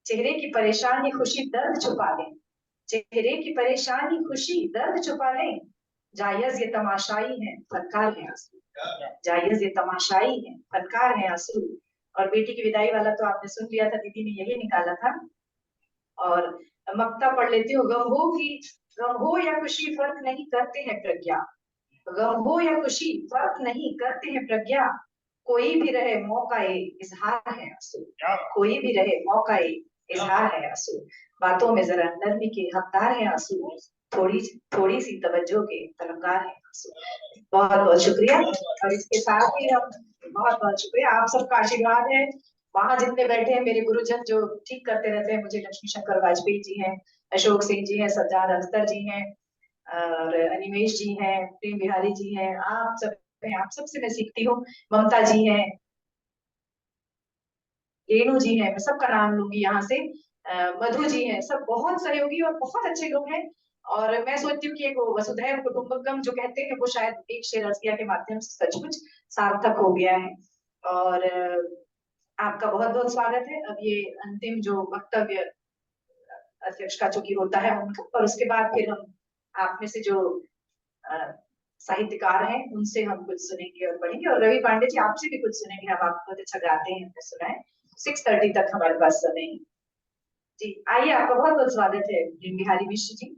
चेहरे की परेशानी खुशी दर्द छुपा ले, चेहरे की परेशानी खुशी दर्द छुपा ले, जायज ये तमाशाई है फनकार है आंसू, जायज ये तमाशाई है फनकार है आंसू। और बेटी की विदाई वाला तो आपने सुन लिया था, दीदी ने यही निकाला था। और मक्ता पढ़ लेती हूँ। गम हो या खुशी फर्क नहीं करते हैं प्रज्ञा, गम हो या खुशी फर्क नहीं करते हैं प्रज्ञा, कोई भी रहे मौका इजहार है आंसू, कोई भी रहे मौका इजहार है आंसू। बातों में जरा नरमी के हकदार है आंसू, थोड़ी सी तवज्जो के तलबगार है आंसू। बहुत बहुत शुक्रिया। और इसके साथ ही हम बहुत बहुत शुक्रिया, आप सबका आशीर्वाद है वहां जितने बैठे हैं मेरे गुरुजन जो ठीक करते रहते हैं मुझे, लक्ष्मी शंकर वाजपेयी जी हैं, अशोक सिंह जी हैं, सज्जाद अख्तर जी हैं, और अनिमेश जी हैं, प्रेम बिहारी जी हैं, आप सब हैं, आप सबसे मैं सीखती हूँ। ममता जी हैं, रेणु जी हैं, मैं सबका नाम लूंगी यहाँ से, मधु जी हैं, सब बहुत सहयोगी और बहुत अच्छे लोग हैं। और मैं सोचती हूँ कि एक वसुधैव कुटुंबकम जो कहते हैं वो शायद एक शेर रसिया के माध्यम से सचमुच सार्थक हो गया है। और आपका बहुत बहुत स्वागत है। अब ये अंतिम जो वक्तव्य अध्यक्ष का चूंकि होता है उनका, और उसके बाद फिर हम आप में से जो साहित्यकार हैं उनसे हम कुछ सुनेंगे और पढ़ेंगे, और रवि पांडे जी आपसे भी कुछ सुनेंगे। अब आप बहुत अच्छा गाते हैं, हमने सुना है। 6:30 तक हमारे पास समय है। जी आइए, आपका बहुत बहुत स्वागत है प्रेम बिहारी मिश्र जी।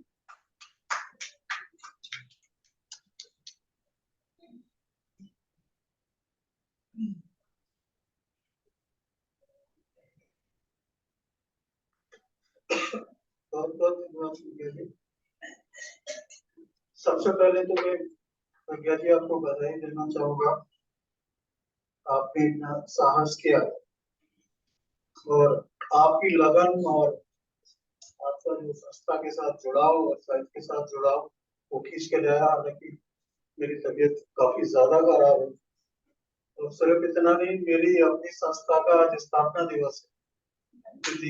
बहुत बहुत धन्यवाद प्रज्ञा जी। सबसे पहले तो मैं प्रज्ञा जी आपको बधाई देना चाहूंगा, आपने इतना साहस किया और आपकी लगन और आपका जो संस्था के साथ जुड़ाव और साहित्य के साथ जुड़ाव वो खींच के लाया। हालांकि मेरी तबीयत काफी ज्यादा खराब है, तो सिर्फ इतना नहीं, मेरी अपनी संस्था का आज स्थापना दिवस है,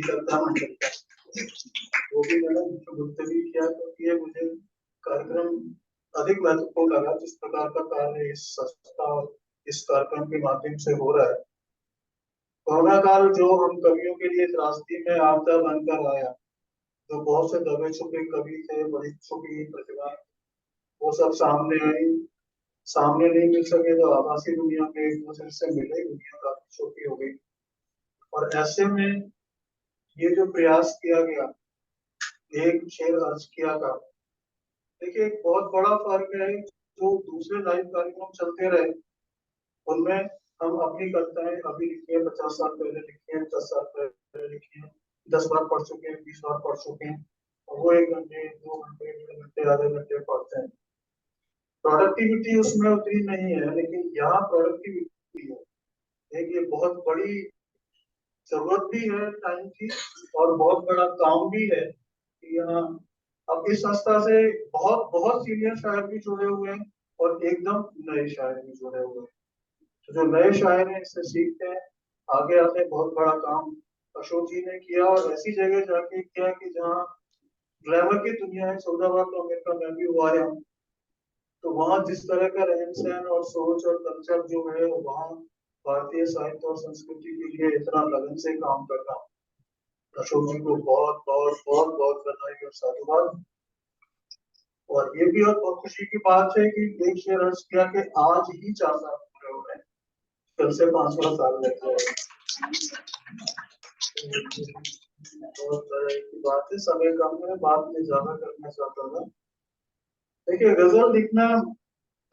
करता मंडल का, वो भी मैंने मुलतवी किया क्योंकि ये मुझे कार्यक्रम अधिक महत्वपूर्ण लगा। जिस प्रकार का कार्य इस संस्था और इस कार्यक्रम के माध्यम से हो रहा है, कोरोना काल जो हम कवियों के लिए त्रासदी में आपदा बनकर आया, जो बहुत से दबे छुपे कवि थे, बड़ी छुपी प्रतिभा, वो सब सामने आई। सामने नहीं मिल सके तो आभासी दुनिया में एक दूसरे से मिले, दुनिया काफी छोटी हो गई। और ऐसे में ये जो प्रयास किया गया, एक शेर अर्ज किया था, देखिए एक बहुत बड़ा फर्क है। जो दूसरे लाइव कार्यक्रम चलते रहे उनमें हम अपनी कविताएं अभी लिखी है, 50 साल पहले लिखी है, 10 साल पहले लिखी है, 10 बार पढ़ चुके हैं, 20 बार पढ़ चुके हैं, और वो 1 घंटे 2 घंटे 1.5 घंटे आधे घंटे पढ़ते हैं। प्रोडक्टिविटी उसमें उतनी नहीं है, लेकिन यहाँ प्रोडक्टिविटी है। एक ये बहुत बड़ी जरूरत भी है टाइम की, और बहुत बड़ा काम भी है कि यहाँ अब इस संस्था से बहुत बहुत सीनियर शायर भी जुड़े हुए हैं और एकदम नए शायर भी जुड़े हुए हैं। तो जो नए शायर हैं इससे सीखते हैं, आगे आते हैं। बहुत बड़ा काम अशोक जी ने किया, और ऐसी जगह जाके किया कि जहाँ ग्लैमर की दुनिया है। 14 बार तो अमेरिका में भी हुआ है, तो वहाँ जिस तरह का रहन सहन और सोच और कल्चर जो है, वहाँ भारतीय साहित्य और संस्कृति के लिए इतना लगन से काम करना, अशोक जी को बहुत बहुत बहुत बहुत बधाई और साधुवाद। और ये भी बहुत खुशी की बात है कि एक शेर अर्ज किया कि आज ही 4 साल पूरे हो रहे हैं, कल से 5वां साल लग जाएगा। बहुत बधाई की बात है। समय कम है, बात में ज्यादा करना चाहता था। देखिए गजल लिखना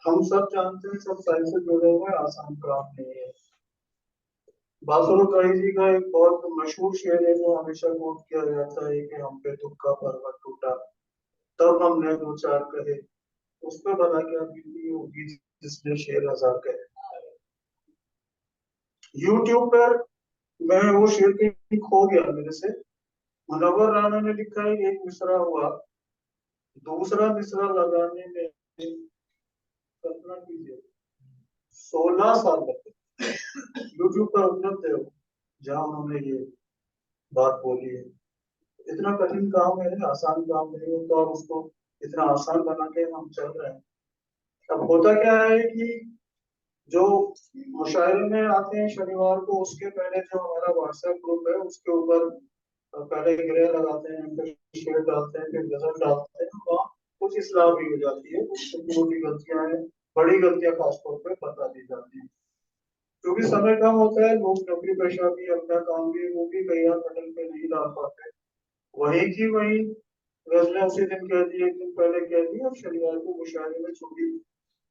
हम सब जानते हैं, सब साहित्य से जुड़े हुए, आसान काम नहीं है। बासुरुद्दीन जी का एक बहुत मशहूर शेर है जो हमेशा कोट किया जाता है कि हम पे दुख का पर्वत टूटा तब हमने 2 4 कहे, उस पर भला क्या बीती होगी जिसने शेर 1000 कहे। यूट्यूब पर मैं वो शेर कहीं खो गया मेरे से। मुनव्वर राना ने लिखा है, एक मिसरा हुआ, दूसरा मिसरा लगाने में कल्पना कीजिए 16 साल लगे। यूट्यूब पर उपलब्ध है जहाँ उन्होंने ये बात बोली है। इतना कठिन काम है, आसान काम नहीं होता, और उसको इतना आसान बना के हम चल रहे हैं। अब होता क्या है कि जो मुशायरे में आते हैं शनिवार को, उसके पहले जो हमारा व्हाट्सएप ग्रुप है उसके ऊपर पहले ग्रह लगाते हैं, फिर शेर डालते हैं, फिर गजल डालते हैं। वहाँ कुछ इस्लाह भी हो जाती है, कुछ छोटी गलतियां हैं, बड़ी गलतियां खासतौर पर बता दी जाती है। क्योंकि समय कम होता है, लोग नौकरी पेशा भी, अपना काम भी, वो भी कई बार पटल पे नहीं डाल पाते। वही की वही गजलें उसी दिन कह दी, एक दिन पहले कह दी, और शनिवार को मुशायरे में छोटी,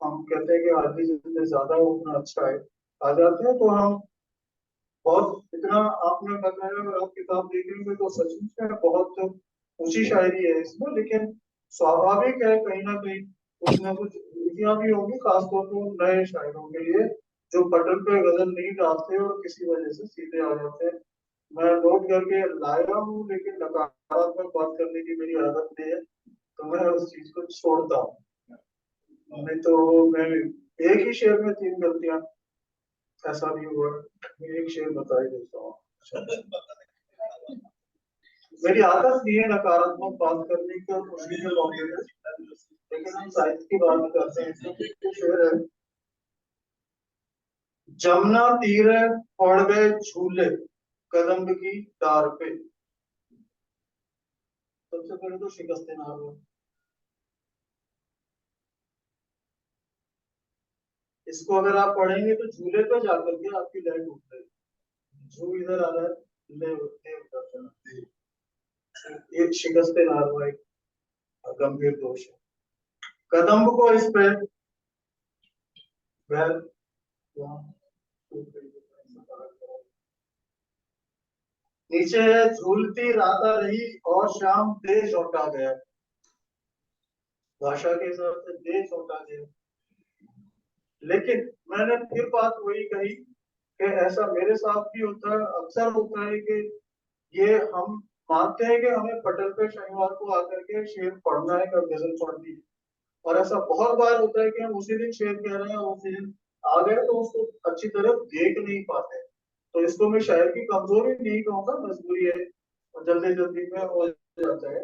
हम कहते हैं कि आदमी जितने ज्यादा हो उतना अच्छा है, आ जाते हैं। तो हम बहुत इतना आपने बताया, अगर आप किताब देखेंगे तो सचमुच में बहुत ऊंची शायरी है इसमें, लेकिन स्वाभाविक है कहीं ना कहीं कुछ ना कुछ त्रुटियां भी होंगी, खासतौर पर नए शायरों के लिए जो पटल पे गजल नहीं गाते और किसी वजह से सीधे आ जाते हैं। मैं नोट करके लाया हूँ, लेकिन नकारात्मक बात करने की मेरी आदत नहीं है, तो मैं उस चीज को छोड़ता हूँ। नहीं तो मैं एक ही शेर में 3 गलतियां, ऐसा भी हुआ। मैं एक शेर बता ही देता हूँ। मेरी आदत नहीं है नकारात्मक बात करने की और खुशी के मौके पे, लेकिन हम साहित्य की बात करते हैं तो शेर है, जमुना तीरे पड़ गए झूले कदम्ब की डार पे। सबसे पहले तो शिकस्ते नाम, इसको अगर आप पढ़ेंगे तो झूले पे जाकर के आपकी लय टूट जाएगी। झू इधर आ रहा है, ले उधर, ये शिकस्ते नाम एक गंभीर दोष है। कदम्ब को इस पे नीचे है, झूलती राता रही और शाम देश लौटा गया। भाषा के हिसाब से देश लौटा गया, लेकिन मैंने फिर बात वही कही कि ऐसा मेरे साथ भी होता है, अक्सर होता है कि ये हम मानते हैं कि हमें पटल पे शनिवार को आकर के शेर पढ़ना है, कब गजल पढ़नी है, और ऐसा बहुत बार होता है कि हम उसी दिन शेर कह रहे हैं, उसी दिन आ गए तो उसको अच्छी तरह देख नहीं पाते। तो इसको मैं शायर की कमजोरी नहीं कहूंगा, मजबूरी है, और जल्दी जल्दी में हो जाता है।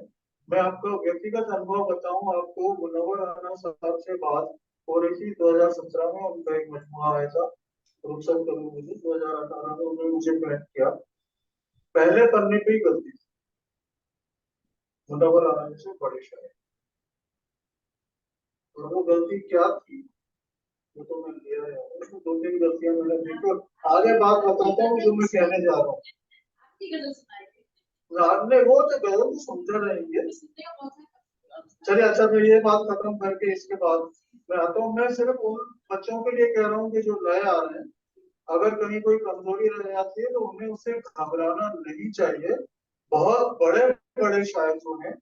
मैं आपको व्यक्तिगत अनुभव बताऊं, आपको मुनव्वर राना साहब से बात हो रही थी 2017 में, उनका एक मजमुआ आया था रुखसत करूं मुझे, 2018 में उन्होंने मुझे भेंट किया। पहले पन्ने पे ही गलती थी, मुनव्वर राना से बड़े शायर, और वो गलती क्या थी वो तो मैं ले आया हूँ। उसमें 2-3 गलतियां मैंने देखो, आगे बात बताता हूँ जो मैं कहने जा रहा हूँ। आपने वो तो गजल तो सुनते रहेंगे, चलिए अच्छा, मैं ये बात खत्म करके इसके बाद मैं आता हूँ। मैं सिर्फ उन बच्चों के लिए कह रहा हूँ कि जो नए आ रहे हैं, अगर कहीं कोई कमजोरी रह जाती है तो उन्हें उससे घबराना नहीं चाहिए। बहुत बड़े बड़े शायर जो हैं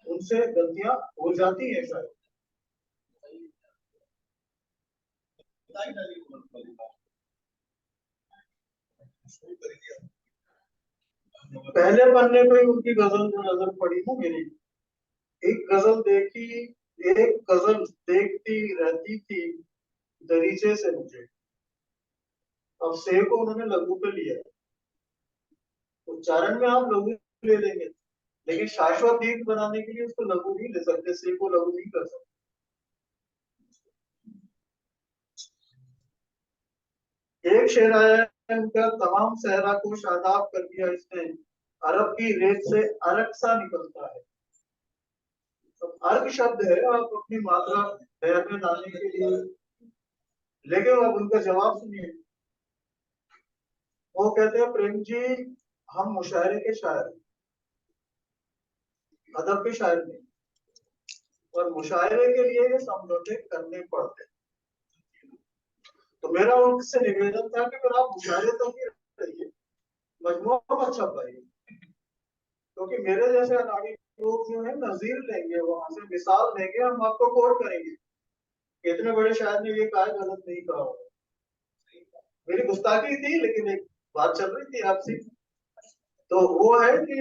उनसे गलतियां हो जाती हैं शायद। पहले पन्ने पे उनकी गजल जो नजर पड़ी ना मेरी, एक गजल देखी, एक गजल देखती रहती थी दरीचे से मुझे। अब से को उन्होंने लघु पे लिया, उच्चारण में आप लघु ले लेंगे, लेकिन शाश्वत दीर्घ बनाने के लिए उसको लघु नहीं ले सकते, से को लघु नहीं कर सकते। एक शेर आया है उनका, तमाम सहरा को शादाब कर दिया इसने, अरब की रेत से अरक सा निकलता है। तो अर्क शब्द है, आप अपनी मात्रा लहर में लाने के लिए, लेकिन अब उनका जवाब सुनिए। वो कहते हैं, प्रेम जी हम मुशायरे के शायर, अदब के शायर नहीं, और मुशायरे के लिए ये समझौते करने पड़ते। तो मेरा उनसे निवेदन था कि फिर आप मुशायरे तो ही रहिए, मजमूआ मत छपाइए, क्योंकि मेरे जैसे अनाड़ी लोग जो है नजीर लेंगे, वहां से मिसाल लेंगे, हम आपको कोट करेंगे इतने बड़े शायर ने ये कहा, गलत नहीं कहा होगा। मेरी गुस्ताखी थी, लेकिन एक बात चल रही थी आपसी, तो वो है कि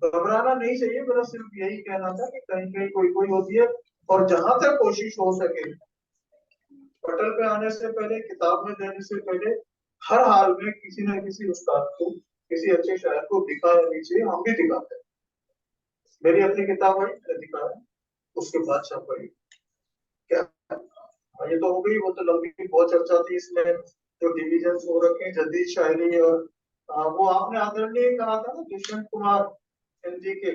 घबराना नहीं चाहिए। मेरा सिर्फ यही कहना था कि कहीं कहीं कोई कोई होती है, और जहां तक कोशिश हो सके पटल पे आने से पहले, किताब में देने से पहले, हर हाल में किसी न किसी उस्ताद को, किसी अच्छे शायर को दिखा देनी चाहिए। हम भी दिखाते हैं, मेरी अपनी किताब है दिखा है, उसके बाद छपाई क्या, ये तो हो गई, वो तो लंबी बहुत चर्चा थी इसमें, जो डिविजन हो रखे हैं जदीद शायरी, और वो आपने आदरणीय कहा था ना दुष्यंत कुमार जी के,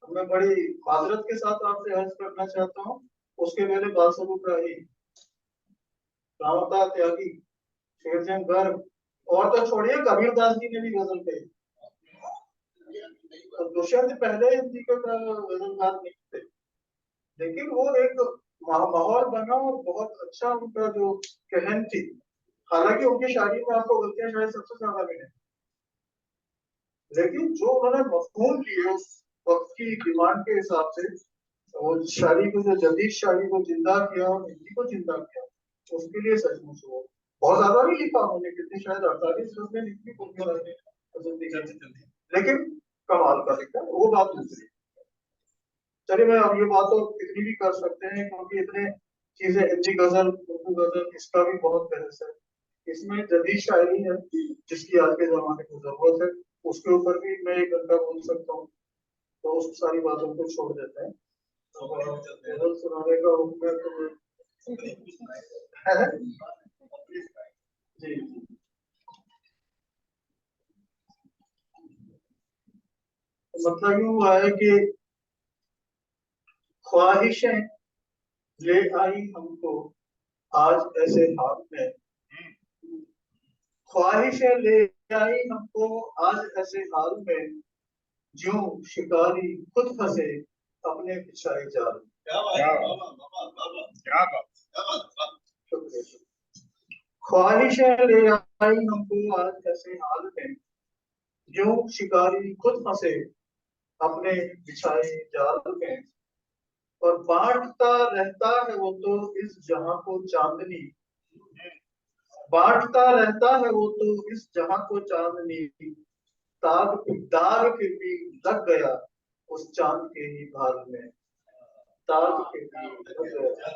मैं बड़ी माजरत के साथ आपसे अर्ज करना चाहता हूँ, उसके पहले बाल स्वरूप राही, रावता त्यागी, शेरचंद गर्ग, और तो छोड़िए कबीर दास जी ने भी गजल कही। तो दुष्यंत पहले हिंदी के गजलकार नहीं थे, लेकिन वो एक माहौल बना और बहुत अच्छा उनका जो कहन थी। हालांकि उनकी शादी में आपको गलतियां शायद सबसे ज्यादा मिले, लेकिन जो उन्होंने मफहूम लिए उस वक्त की डिमांड के हिसाब से, वो शादी को, जो जदीद शादी को जिंदा किया और हिंदी को जिंदा किया, उसके लिए सचमुच वो बहुत ज्यादा नहीं लिखा उन्होंने, कितनी शायद 48 गजलें लिखी जल्दी, लेकिन कमाल का लिखा, वो बात दूसरी। चलिए मैं अब ये बात तो इतनी भी कर सकते हैं क्योंकि इतने चीजें, हिंदी गजल, उर्दू गजल, इसका भी बहुत बहस है। इसमें जदीद शायरी है जिसकी आज के जमाने को जरूरत है, उसके ऊपर भी मैं 1 घंटा बोल सकता हूँ, तो उस सारी बातों को छोड़ देते हैं। गजल सुनाने का हुक्म है तो जी मतलब यूं हुआ है कि ख्वाहिशें ले आई हमको आज ऐसे हाल में, ख्वाहिशें ले आई हमको आज ऐसे हाल में, ज्यों शिकारी खुद फंसे अपने बिछाए जाल में। शुक्रिया। ख्वाहिशें ले आई हमको आज ऐसे हाल में, ज्यों शिकारी खुद फंसे अपने बिछाए जाल में, और बांटता रहता है वो तो इस जहां को चांदनी, बांटता रहता है वो तो इस जहां को चांदनी, दाग फिर भी लग गया उस चांद के ही भाल में, दाग फिर भी लग गया।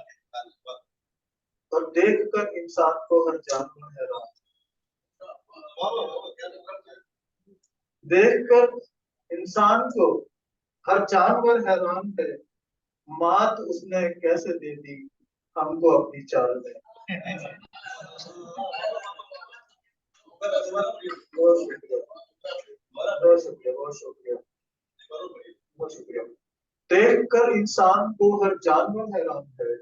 और देख कर इंसान को हर जानवर हैरान, देख कर इंसान को हर जानवर हैरान है, मात उसने कैसे दे दी हमको अपनी चाल में। बहुत शुक्रिया, बहुत शुक्रिया, बहुत शुक्रिया, बहुत शुक्रिया। देख कर इंसान को हर जानवर हैरान है,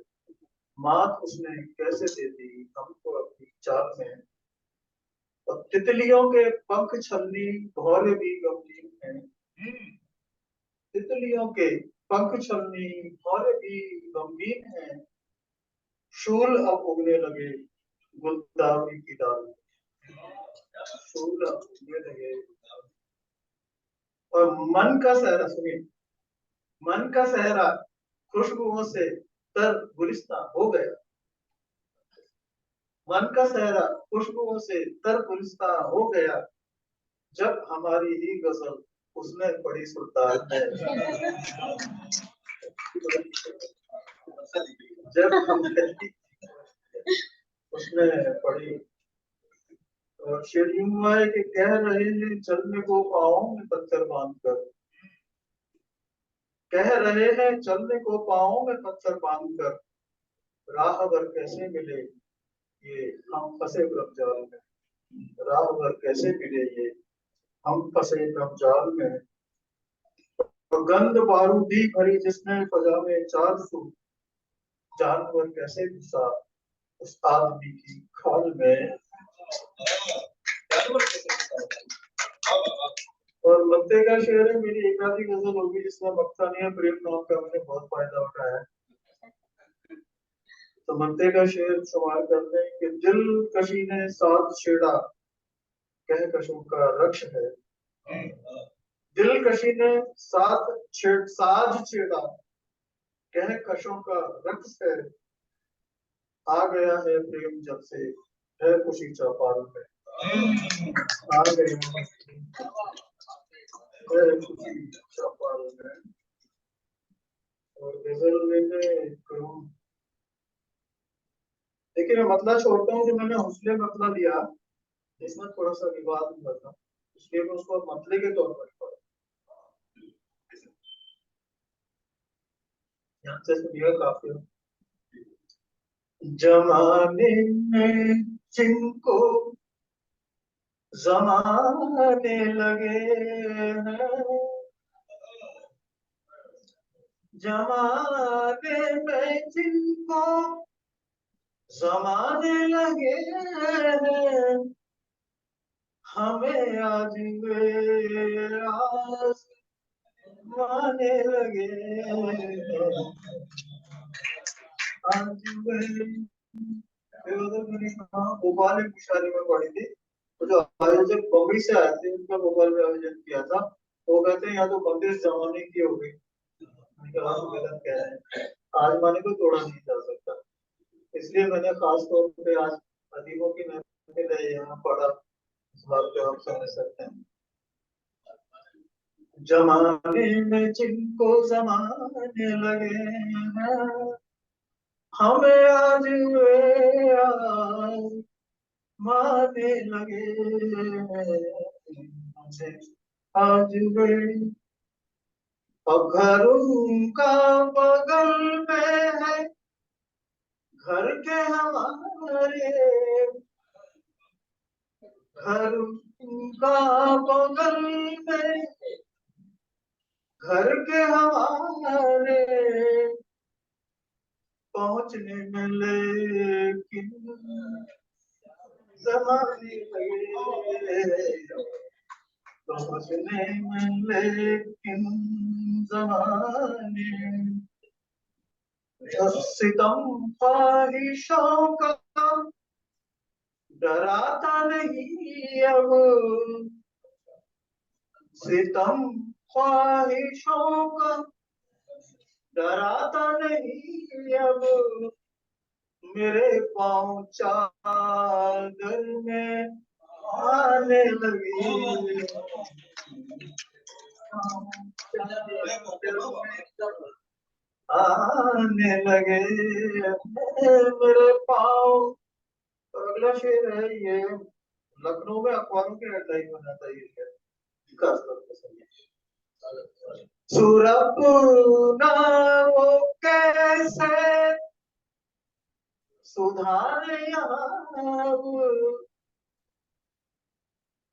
मात उसने कैसे दे दी हमको अपनी चाल में। और तितलियों के पंख छलनी भौरे भी गमगीन हैं, तितलियों के पंख छलनी भौरे भी गमगीन हैं, शूल अब उगने लगे गुलदावरी की डाल में, शूल अब उगने लगे। और मन का सहरा, सुनिए, मन का सहरा खुशबुओं से तर गुलिस्तां हो गया, मन का सहरा खुशबुओं से तर गुलिस्तां हो गया, जब हमारी ही गजल उसने पढ़ी सुल्तान है, जब हमारी उसने पढ़ी। और शेर यूं हुआ है कि कह रहे हैं चलने को पाँव में पत्थर बांध कर, कह रहे हैं चलने को पाँव में पत्थर बांध कर, राहबर कैसे मिले ये हम फंसे ब्रह्मजाल में, राहबर कैसे मिले ये हम फंसे ब्रह्मजाल में। और गंद बारूदी भरी जिसने फजा में 400, जानवर कैसे घुसा उस आदमी की खाल में। और मत्ते का शेर है, मेरी एक आधी गजल होगी जिसमें मक्तानिया प्रेम नाम का मैंने बहुत फायदा उठाया है। तो मत्ते का शेर शुमार करते हैं कि दिल कशी ने साथ छेड़ा कह कशों का रक्ष है, दिल कशी ने साथ साज छेड़ा कह कशों का रक्स है, आ गया है प्रेम जब से है खुशी चौपाल में, आ गया है खुशी चौपाल में। और गजल में करूं, देखिए मैं मतला छोड़ता हूँ कि मैंने हौसले मतला दिया, इसमें थोड़ा सा विवाद हुआ था, इसलिए मैं उसको मतले के तौर पर पढ़ा। यहाँ से सुनिए काफी। जमाने में जिनको जमाने लगे हैं, जमाने में जिनको जमाने लगे हैं, हमें आज वे आजमाने लगे हैं, आज वे। मैंने कहा भोपाल की शादी में पढ़ी थी, तो जो आयोजक बम्बई से आए थे उनका भोपाल में आयोजन किया था, तो वो कहते हैं यहाँ तो बंदिश जमाने की हो गई। गलत कह रहे हैं, आजमाने को तोड़ा नहीं जा सकता, इसलिए मैंने खास तौर पे आज अदीबों की महफिल है, यहाँ पढ़ा, इस बात को आप समझ सकते हैं। जमाने में जिनको जमाने लगे हैं, हमें आज वे माने लगे हैं, हमें आज वे। अब घर उनका बगल में है, घर के हमारे, घर उनका बगल में, घर के हमारे, पहुंचने में लेकिन जमाने लगे, पहुंचने में लेकिन जमाने। सितम ख्वाहिशों का डराता नहीं अब, सितम ख्वाहिशों का डराता नहीं अब, मेरे पाँव चादर में आने लगे, आने लगे मेरे पाँव। और अगला शेर है ये, लखनऊ में अखबारों के हेडलाइन बनाता है ये शेर, विकास करते समय। सुरपुना वो कैसे सुधारे यहाँ,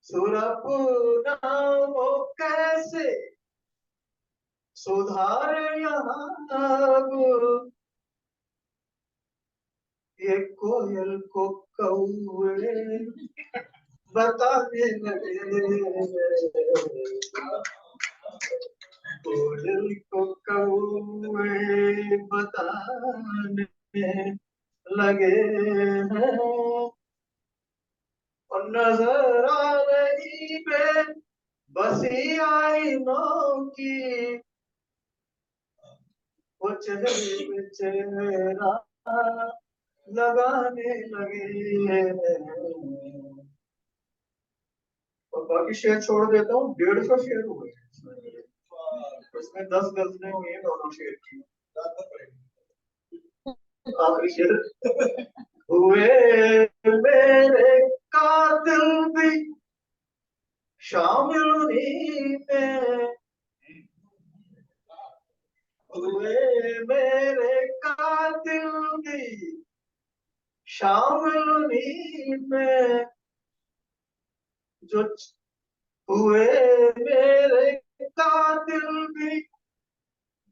सुरपुना वो कैसे सुधारे यहाँ, ये कोयल को कौए बताने लगे, कोयल को कौए बताने लगे हैं। और नजर आ रही बसी आईनों की, वो चेहरे पे चेहरा लगाने लगे। और बाकी शेर छोड़ देता हूँ, 150 शेर हुए इसमें 10 गजलें हुई हैं दोनों शेर की। आखिरी शेर, हुए मेरे कातिल भी शामिल उन्हीं में, हुए मेरे कातिल भी शामिल उन्हीं में, जो हुए मेरे कातिल भी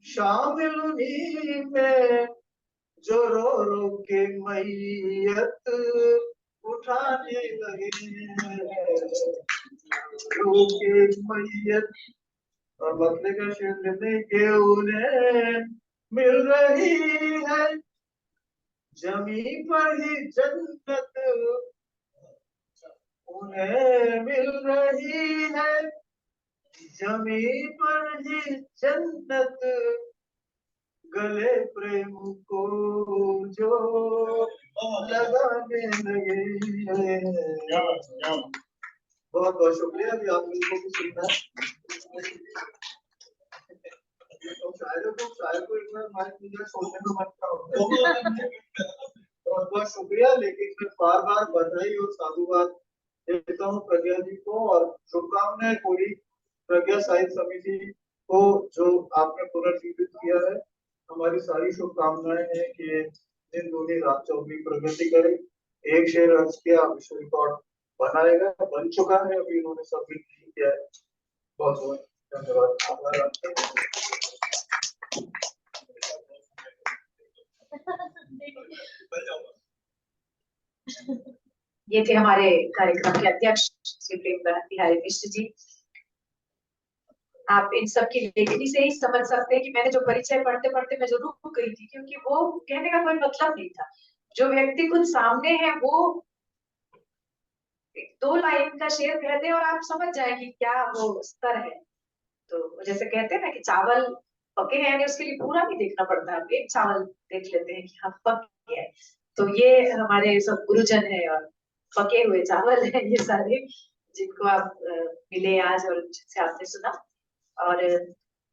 शामिल उन्हीं में, जो रो रो के मैयत उठाने लगे, रो के मैयत। और बदले का शेर लेने के उन्हें मिल रही है जमी पर ही जन्नत, उन्हें मिल रही है जमी पर ही जन्नत, गले प्रेम को जो लगाने लगे। बहुत बहुत शुक्रिया, अभी आप लोगों को सुनना है। तो शायर को एक बार माइक मिल जाए सोचने का मन क्या होता है। बहुत बहुत शुक्रिया, लेकिन मैं बार बार बधाई और साधुवाद देता हूँ प्रज्ञा जी को, और शुभकामनाएं पूरी प्रज्ञा साहित्य समिति को जो आपने पुनर्जीवित किया है। हमारी सारी शुभकामनाएं हैं कि दिन दूनी रात चौगुनी प्रगति करे। एक शेर अर्ज किया, विश्व रिकॉर्ड बनाएगा, बन चुका है, अभी उन्होंने सबमिट नहीं किया है। बहुत बहुत धन्यवाद। ये थे हमारे कार्यक्रम के अध्यक्ष श्री प्रेम बिहारी मिश्र जी। आप इन सब की लेखनी से ही समझ सकते हैं कि मैंने जो परिचय पढ़ते पढ़ते मैं जरूर रुक गई थी, क्योंकि वो कहने का कोई मतलब नहीं था। जो व्यक्ति खुद सामने है वो 2 लाइन का शेर कह दे और आप समझ जाएंगे क्या वो स्तर है। तो जैसे कहते हैं ना कि चावल पके हैं, यानी उसके लिए पूरा नहीं देखना पड़ता, आप एक चावल देख लेते हैं कि हाँ पक गया है। तो ये हमारे सब गुरुजन है और पके हुए चावल है ये सारे, जिनको आप मिले आज और जिनसे आपने सुना। और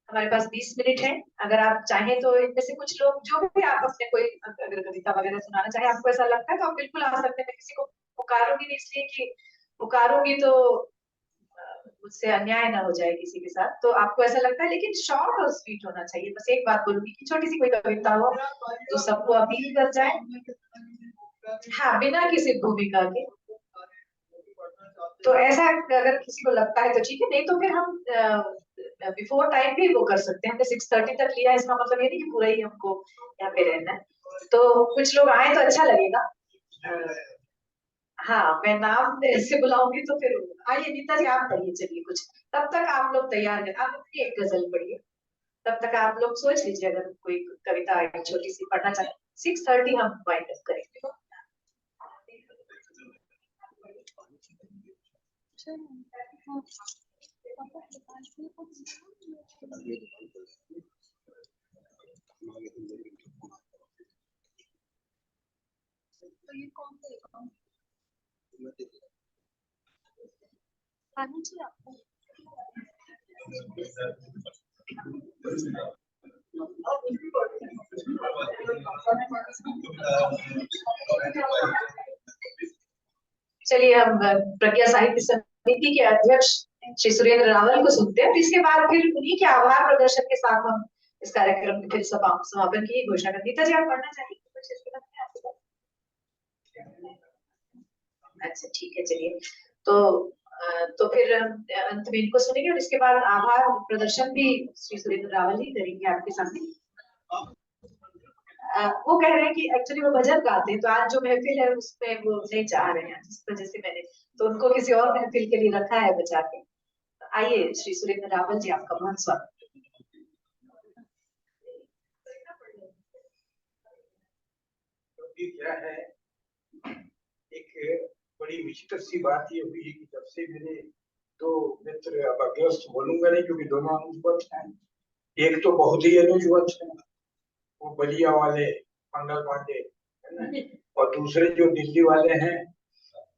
हमारे पास 20 मिनट है, अगर आप चाहें तो इनमें से कुछ लोग जो भी आप अपने कोई अगर कविता वगैरह सुनाना चाहे, आपको ऐसा लगता है तो आप बिल्कुल आ सकते हैं। मैं किसी को पुकारूंगी नहीं, इसलिए कि पुकारूंगी तो मुझसे अन्याय ना हो जाए किसी के साथ। तो आपको ऐसा लगता है, लेकिन शॉर्ट और स्वीट होना चाहिए। बस एक बात बोलूंगी कि छोटी सी कोई कविता हो तो सबको अपील कर जाए, हाँ, बिना किसी भूमिका के। तो ऐसा अगर किसी को लगता है तो ठीक है, नहीं तो फिर हम बिफोर टाइम भी वो कर सकते हैं। हमने 6:30 तक लिया, इसका मतलब ये नहीं कि पूरा ही हमको यहाँ पे रहना है। तो कुछ लोग आए तो अच्छा लगेगा। हाँ, मैं नाम ऐसे बुलाऊंगी तो फिर आइए नीता जी, आप पढ़िए चलिए कुछ। तब तक आप लोग तैयार हैं, आप अपनी एक गजल पढ़िए। तब तक आप लोग सोच लीजिए अगर कोई कविता छोटी सी पढ़ना चाहे। 6:30 हम वाइंड अप करेंगे। चलिए हम प्रज्ञा साहित्य समिति के अध्यक्ष श्री सुरेंद्र रावल को सुनते हैं, इसके बाद फिर उन्हीं के आभार प्रदर्शन के साथ हम इस कार्यक्रम के फिर समापन की घोषणा कर। नीता जी, आप पढ़ना चाहिए कुछ इसके बारे में आपके पास? अच्छा ठीक है, चलिए तो फिर अंत में इनको सुनेंगे और इसके बाद आभार प्रदर्शन भी श्री सुरेंद्र रावल ही करेंगे आपके सामने। वो कह रहे हैं कि एक्चुअली वो भजन गाते हैं, तो आज जो महफिल है उसमें वो नहीं चाह रहे हैं, जिस वजह से मैंने तो उनको किसी और महफिल के लिए रखा है बचा के। आइए श्री सुरेंद्र रावल जी, आपका बहुत स्वागत। क्या है, एक बड़ी विचित्र सी बात ये हुई कि जब से मेरे दो मित्र, अब अग्रस्त बोलूंगा नहीं क्योंकि दोनों अनुजवत हैं। एक तो बहुत ही अनुजवत है, वो बलिया वाले मंगल पांडे है ना, और दूसरे जो दिल्ली वाले हैं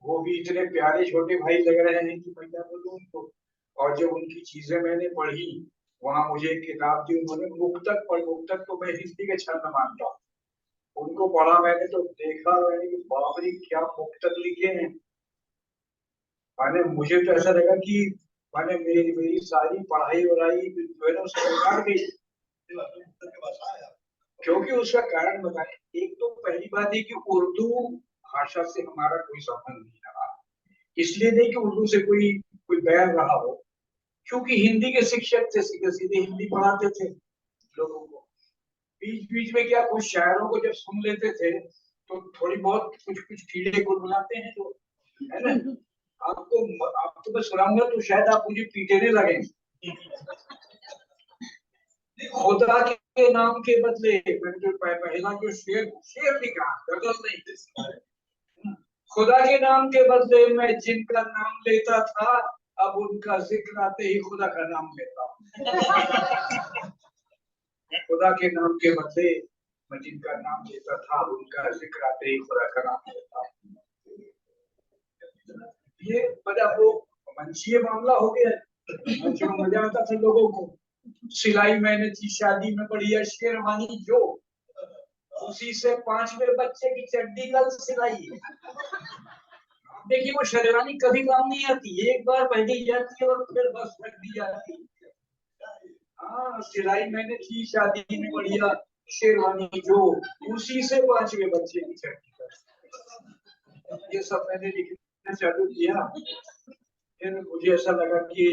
वो भी इतने प्यारे छोटे भाई लग रहे हैं कि मैं क्या बोलूं उनको। और जब उनकी चीजें मैंने पढ़ी, वहां मुझे एक किताब दी उन्होंने, मुक्तक, और मुक्तक तो मैं हिंदी के छंद मानता हूँ। उनको पढ़ा मैंने तो देखा मैंने कि बाप रे क्या मुक्तक लिखे हैं। माने मुझे तो ऐसा लगा कि माने मेरी सारी पढ़ाई वढ़ाई जो है ना उससे बिगाड़ गई। क्योंकि उसका कारण बताए, एक तो पहली बात है कि उर्दू भाषा से हमारा कोई संबंध नहीं रहा। इसलिए नहीं कि उर्दू से कोई बैर रहा हो, क्योंकि हिंदी के शिक्षक थे, सीधे सीधे हिंदी पढ़ाते थे लोगों को। बीच बीच में क्या कुछ शायरों को जब सुन लेते थे तो थोड़ी बहुत कुछ कीड़े को बुलाते हैं जो है ना, आपको मैं सुनाऊंगा तो शायद आप मुझे पीटने लगे। खुदा के नाम के बदले मैंने जो पहला जो शेर लिखा, गजल नहीं, खुदा के नाम के बदले मैं जिनका नाम लेता था, अब उनका जिक्र आते ही खुदा का नाम लेता हूँ। खुदा के नाम के बदले मैं जिनका नाम लेता था, उनका जिक्र आते ही खुदा का नाम लेता हूँ। ये बड़ा वो मंचीय मामला हो गया, मंच में मजा आता था लोगों को। सिलाई मैंने थी शादी में बढ़िया शेरवानी जो, उसी से 5वें बच्चे की चड्डी कल सिलाई। देखिए वो शेरवानी कभी काम नहीं आती, एक बार पहनी जाती है और फिर बस रख दी जाती है। हाँ, सिलाई मैंने थी शादी में बढ़िया शेरवानी जो, उसी से 5वें बच्चे की चड्डी कल। ये सब मैंने लिखना चालू किया, फिर मुझे ऐसा लगा कि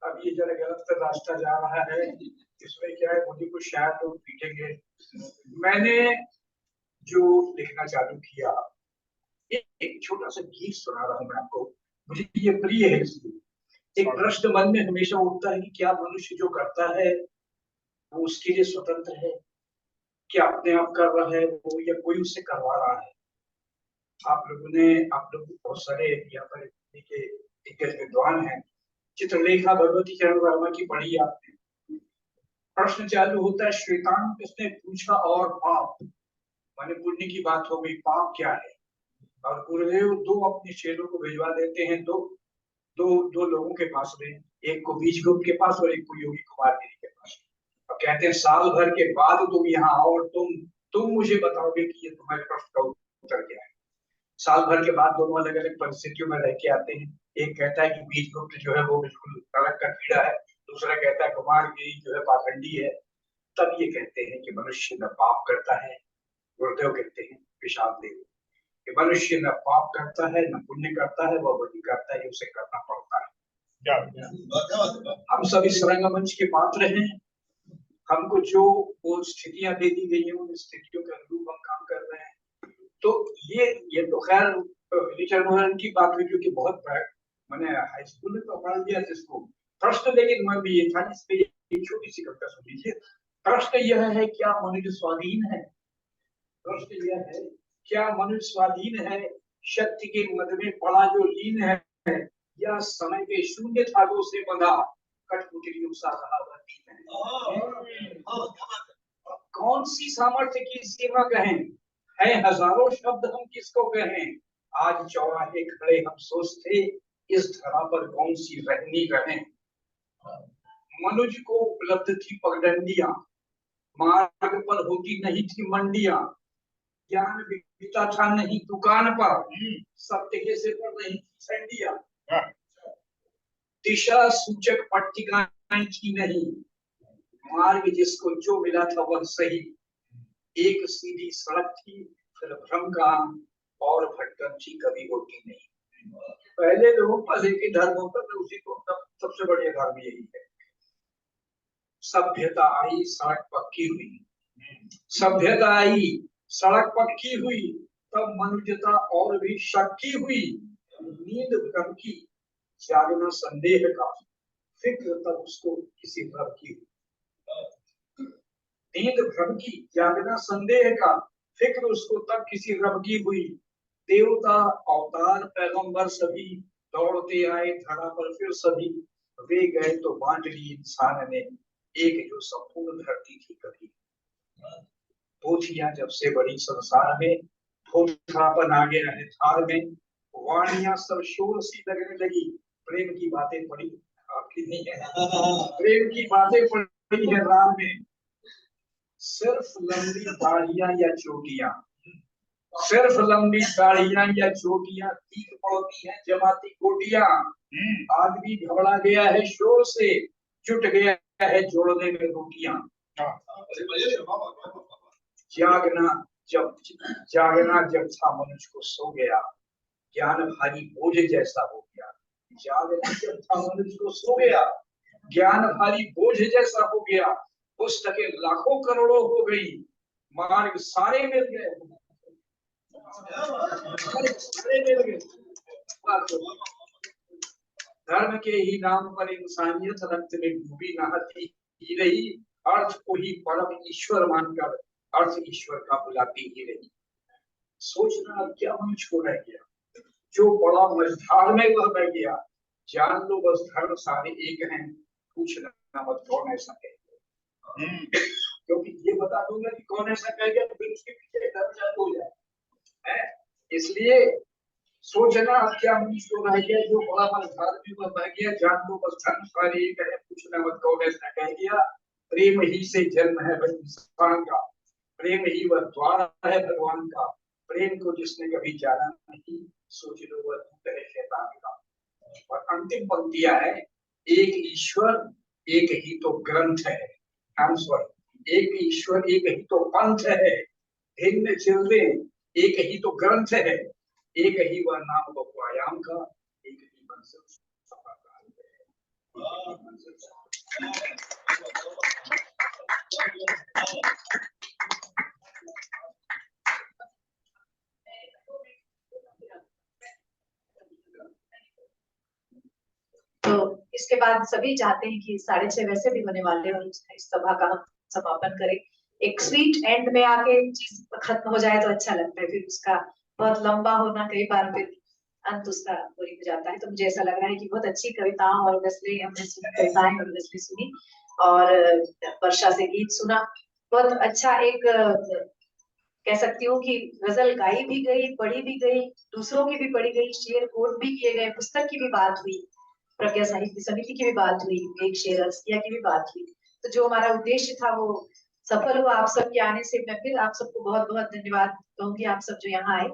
अब ये जरा गलत रास्ता जा रहा है, इसमें क्या है मुझे कुछ शायद लोग पीटेंगे। मैंने जो लिखना चालू किया, एक छोटा सा गीत सुना रहा हूँ मैं आपको, मुझे ये प्रिय है इसलिए। एक प्रश्न मन में हमेशा उठता है कि क्या मनुष्य जो करता है वो उसके लिए स्वतंत्र है, क्या अपने आप कर रहा है वो या कोई उससे करवा रहा है। आप लोग बहुत सारे यहाँ पर के दिग्गज विद्वान हैं, चित्रलेखा भगवती चरण वर्मा की पढ़ी आपने। प्रश्न चालू होता है, श्वेतांग किसने पूछा और पाप, माने पुण्य की बात हो गई, पाप क्या है। और गुरुदेव दो अपने चेलों को भिजवा देते हैं, दो लोगों के पास में, एक को बीजगुप्त के पास और एक को योगी कुमार गिरी के पास। अब कहते हैं साल भर के बाद तुम यहाँ आओ और तुम मुझे बताओगे कि ये तुम्हारे प्रश्न का उत्तर क्या है। साल भर के बाद दोनों अलग अलग परिस्थितियों में रह के आते हैं। एक कहता है कि बीजगुप्त जो है वो बिल्कुल नरक का कीड़ा है, दूसरा कहता है कुमार गिरी जो है पाखंडी है। तब ये कहते हैं कि मनुष्य न पाप करता है, गुरुदेव कहते हैं विशाल देव कि मनुष्य न पाप करता है न पुण्य करता है, वह वही करता है उसे करना पड़ता है। हम सभी रंगमंच के पात्र हैं, हमको जो वो स्थितियां दे दी गई हैं उन स्थितियों के अनुरूप हम काम कर रहे हैं। तो ये तो खैर विचरण की बात हुई, क्योंकि बहुत मैंने हाई स्कूल में तो पढ़ दिया जिसको प्रश्न, लेकिन मन में ये था इस पे एक छोटी सी कविता सुन लीजिए। प्रश्न यह है, क्या मनुष्य स्वाधीन है? प्रश्न यह है, क्या मनुष्य स्वाधीन है? शक्ति के मद में पड़ा जो लीन है, या समय के शून्य धागों से बंधा कठपुतलियों सा रहा वह दीन है। कौन सी सामर्थ्य की सीमा कहें, है हजारों शब्द हम किसको कहें। आज चौराहे खड़े हम सोचते, इस धरा पर कौन सी रहनी रहें। मनुज को उपलब्ध थी पगडंडियां, मार्ग पर होती नहीं थी मंडियां। ज्ञान बिकता था नहीं दुकान पर, सत्य के सिर पर नहीं थी संडियां। दिशा सूचक पट्टिकाएं थी नहीं, मार्ग जिसको जो मिला था वह सही। एक सीधी सड़क थी फिर भ्रम का, और भटकन थी कभी होती नहीं। पहले लोगों के पास एक ही धर्म होता था, उसी को सबसे बढ़िया धर्म यही है। सभ्यता आई सड़क पक्की हुई, सभ्यता आई सड़क पक्की हुई, तब मनुष्यता और भी शक्की हुई। नींद भ्रम की जागना संदेह का, फिक्र तब उसको किसी भ्रम की। नींद भ्रम की जागना संदेह का, फिक्र उसको तब किसी रब की हुई। देवता अवतार पैगंबर सभी दौड़ते आए धरा पर फिर सभी। वे गए तो बांट ली इंसान ने, एक जो संपूर्ण धरती थी कभी। पोथियां जब से बड़ी संसार में, भोथापन आगे रहे थार में। वाणियां सब शोर सी लगने लगी, प्रेम की बातें पड़ी आपकी नहीं है, प्रेम की बातें पड़ी है राम में। सिर्फ लंबी दाढ़ियां या चोटियां, सिर्फ लंबी दाढ़ियां या चोटियां, तीख पड़ती हैं जमाती गोटियां। आदमी घबरा गया है शोर से, जुट गया है जोड़ने में रोटियां। जागना जब था मनुष्य को सो गया, ज्ञान भारी बोझ जैसा हो गया। जागना जब था मनुष्य को सो गया, ज्ञान भारी बोझ जैसा हो गया। पुस्तकें लाखों करोड़ों हो गई, मार्ग सारे मिल गए। धर्म के ही नाम पर इंसानियत रक्त में डूबी नहाती ही रही। अर्थ को ही परम ईश्वर मानकर अर्थ ईश्वर का बुलाती ही रही। सोचना क्या मनुष्य को रह गया, जो बड़ा मझधार में वह बह गया। जान लो बस धर्म सारे एक हैं, पूछना मत कौन ऐसा कह गया। क्योंकि ये बता दूंगा कि कौन ऐसा कह गया तो फिर उसके पीछे धर्म चालू हो जाए। इसलिए सोचना क्या मनुष्य को रह गया, जो बड़ा मझधार में वह बह गया। जान लो बस धर्म सारे एक है, पूछना मत कौन ऐसा कह गया। प्रेम ही से जन्म है इंसान का, प्रेम ही वह द्वार है भगवान का। प्रेम को जिसने कभी जाना नहीं, सोच लो वह दूत है शैतान का। और अंतिम पंक्तियां है, एक ईश्वर एक ही तो ग्रंथ है। एक ईश्वर एक ही तो पंथ है। भिन्न चिल्ले एक ही तो ग्रंथ है। एक ही वह नाम बहुआयाम का, एक ही मंजिल तो इसके बाद सभी चाहते हैं कि 6:30 वैसे भी होने वाले और इस सभा का हम समापन करें। एक स्वीट एंड में आके चीज खत्म हो जाए तो अच्छा लगता है, फिर उसका बहुत लंबा होना कई बार फिर अंत उसका बुरी हो जाता है। तो मुझे ऐसा लग रहा है कि बहुत अच्छी कविताओं और गजलें हमने कविताएं और गजलें सुनी और वर्षा से गीत सुना। बहुत अच्छा एक कह सकती हूँ कि गजल गाई भी गई, पढ़ी भी गई, दूसरों की भी पढ़ी गई, शेर कोट भी किए गए, पुस्तक की भी बात हुई, प्रज्ञा साहित्य समिति की भी बात हुई, एक शेर अर्जिया की भी बात हुई। तो जो हमारा उद्देश्य था वो सफल हुआ। आप सबके आने से मैं फिर आप सबको बहुत बहुत धन्यवाद कहूंगी, आप सब जो यहाँ आए।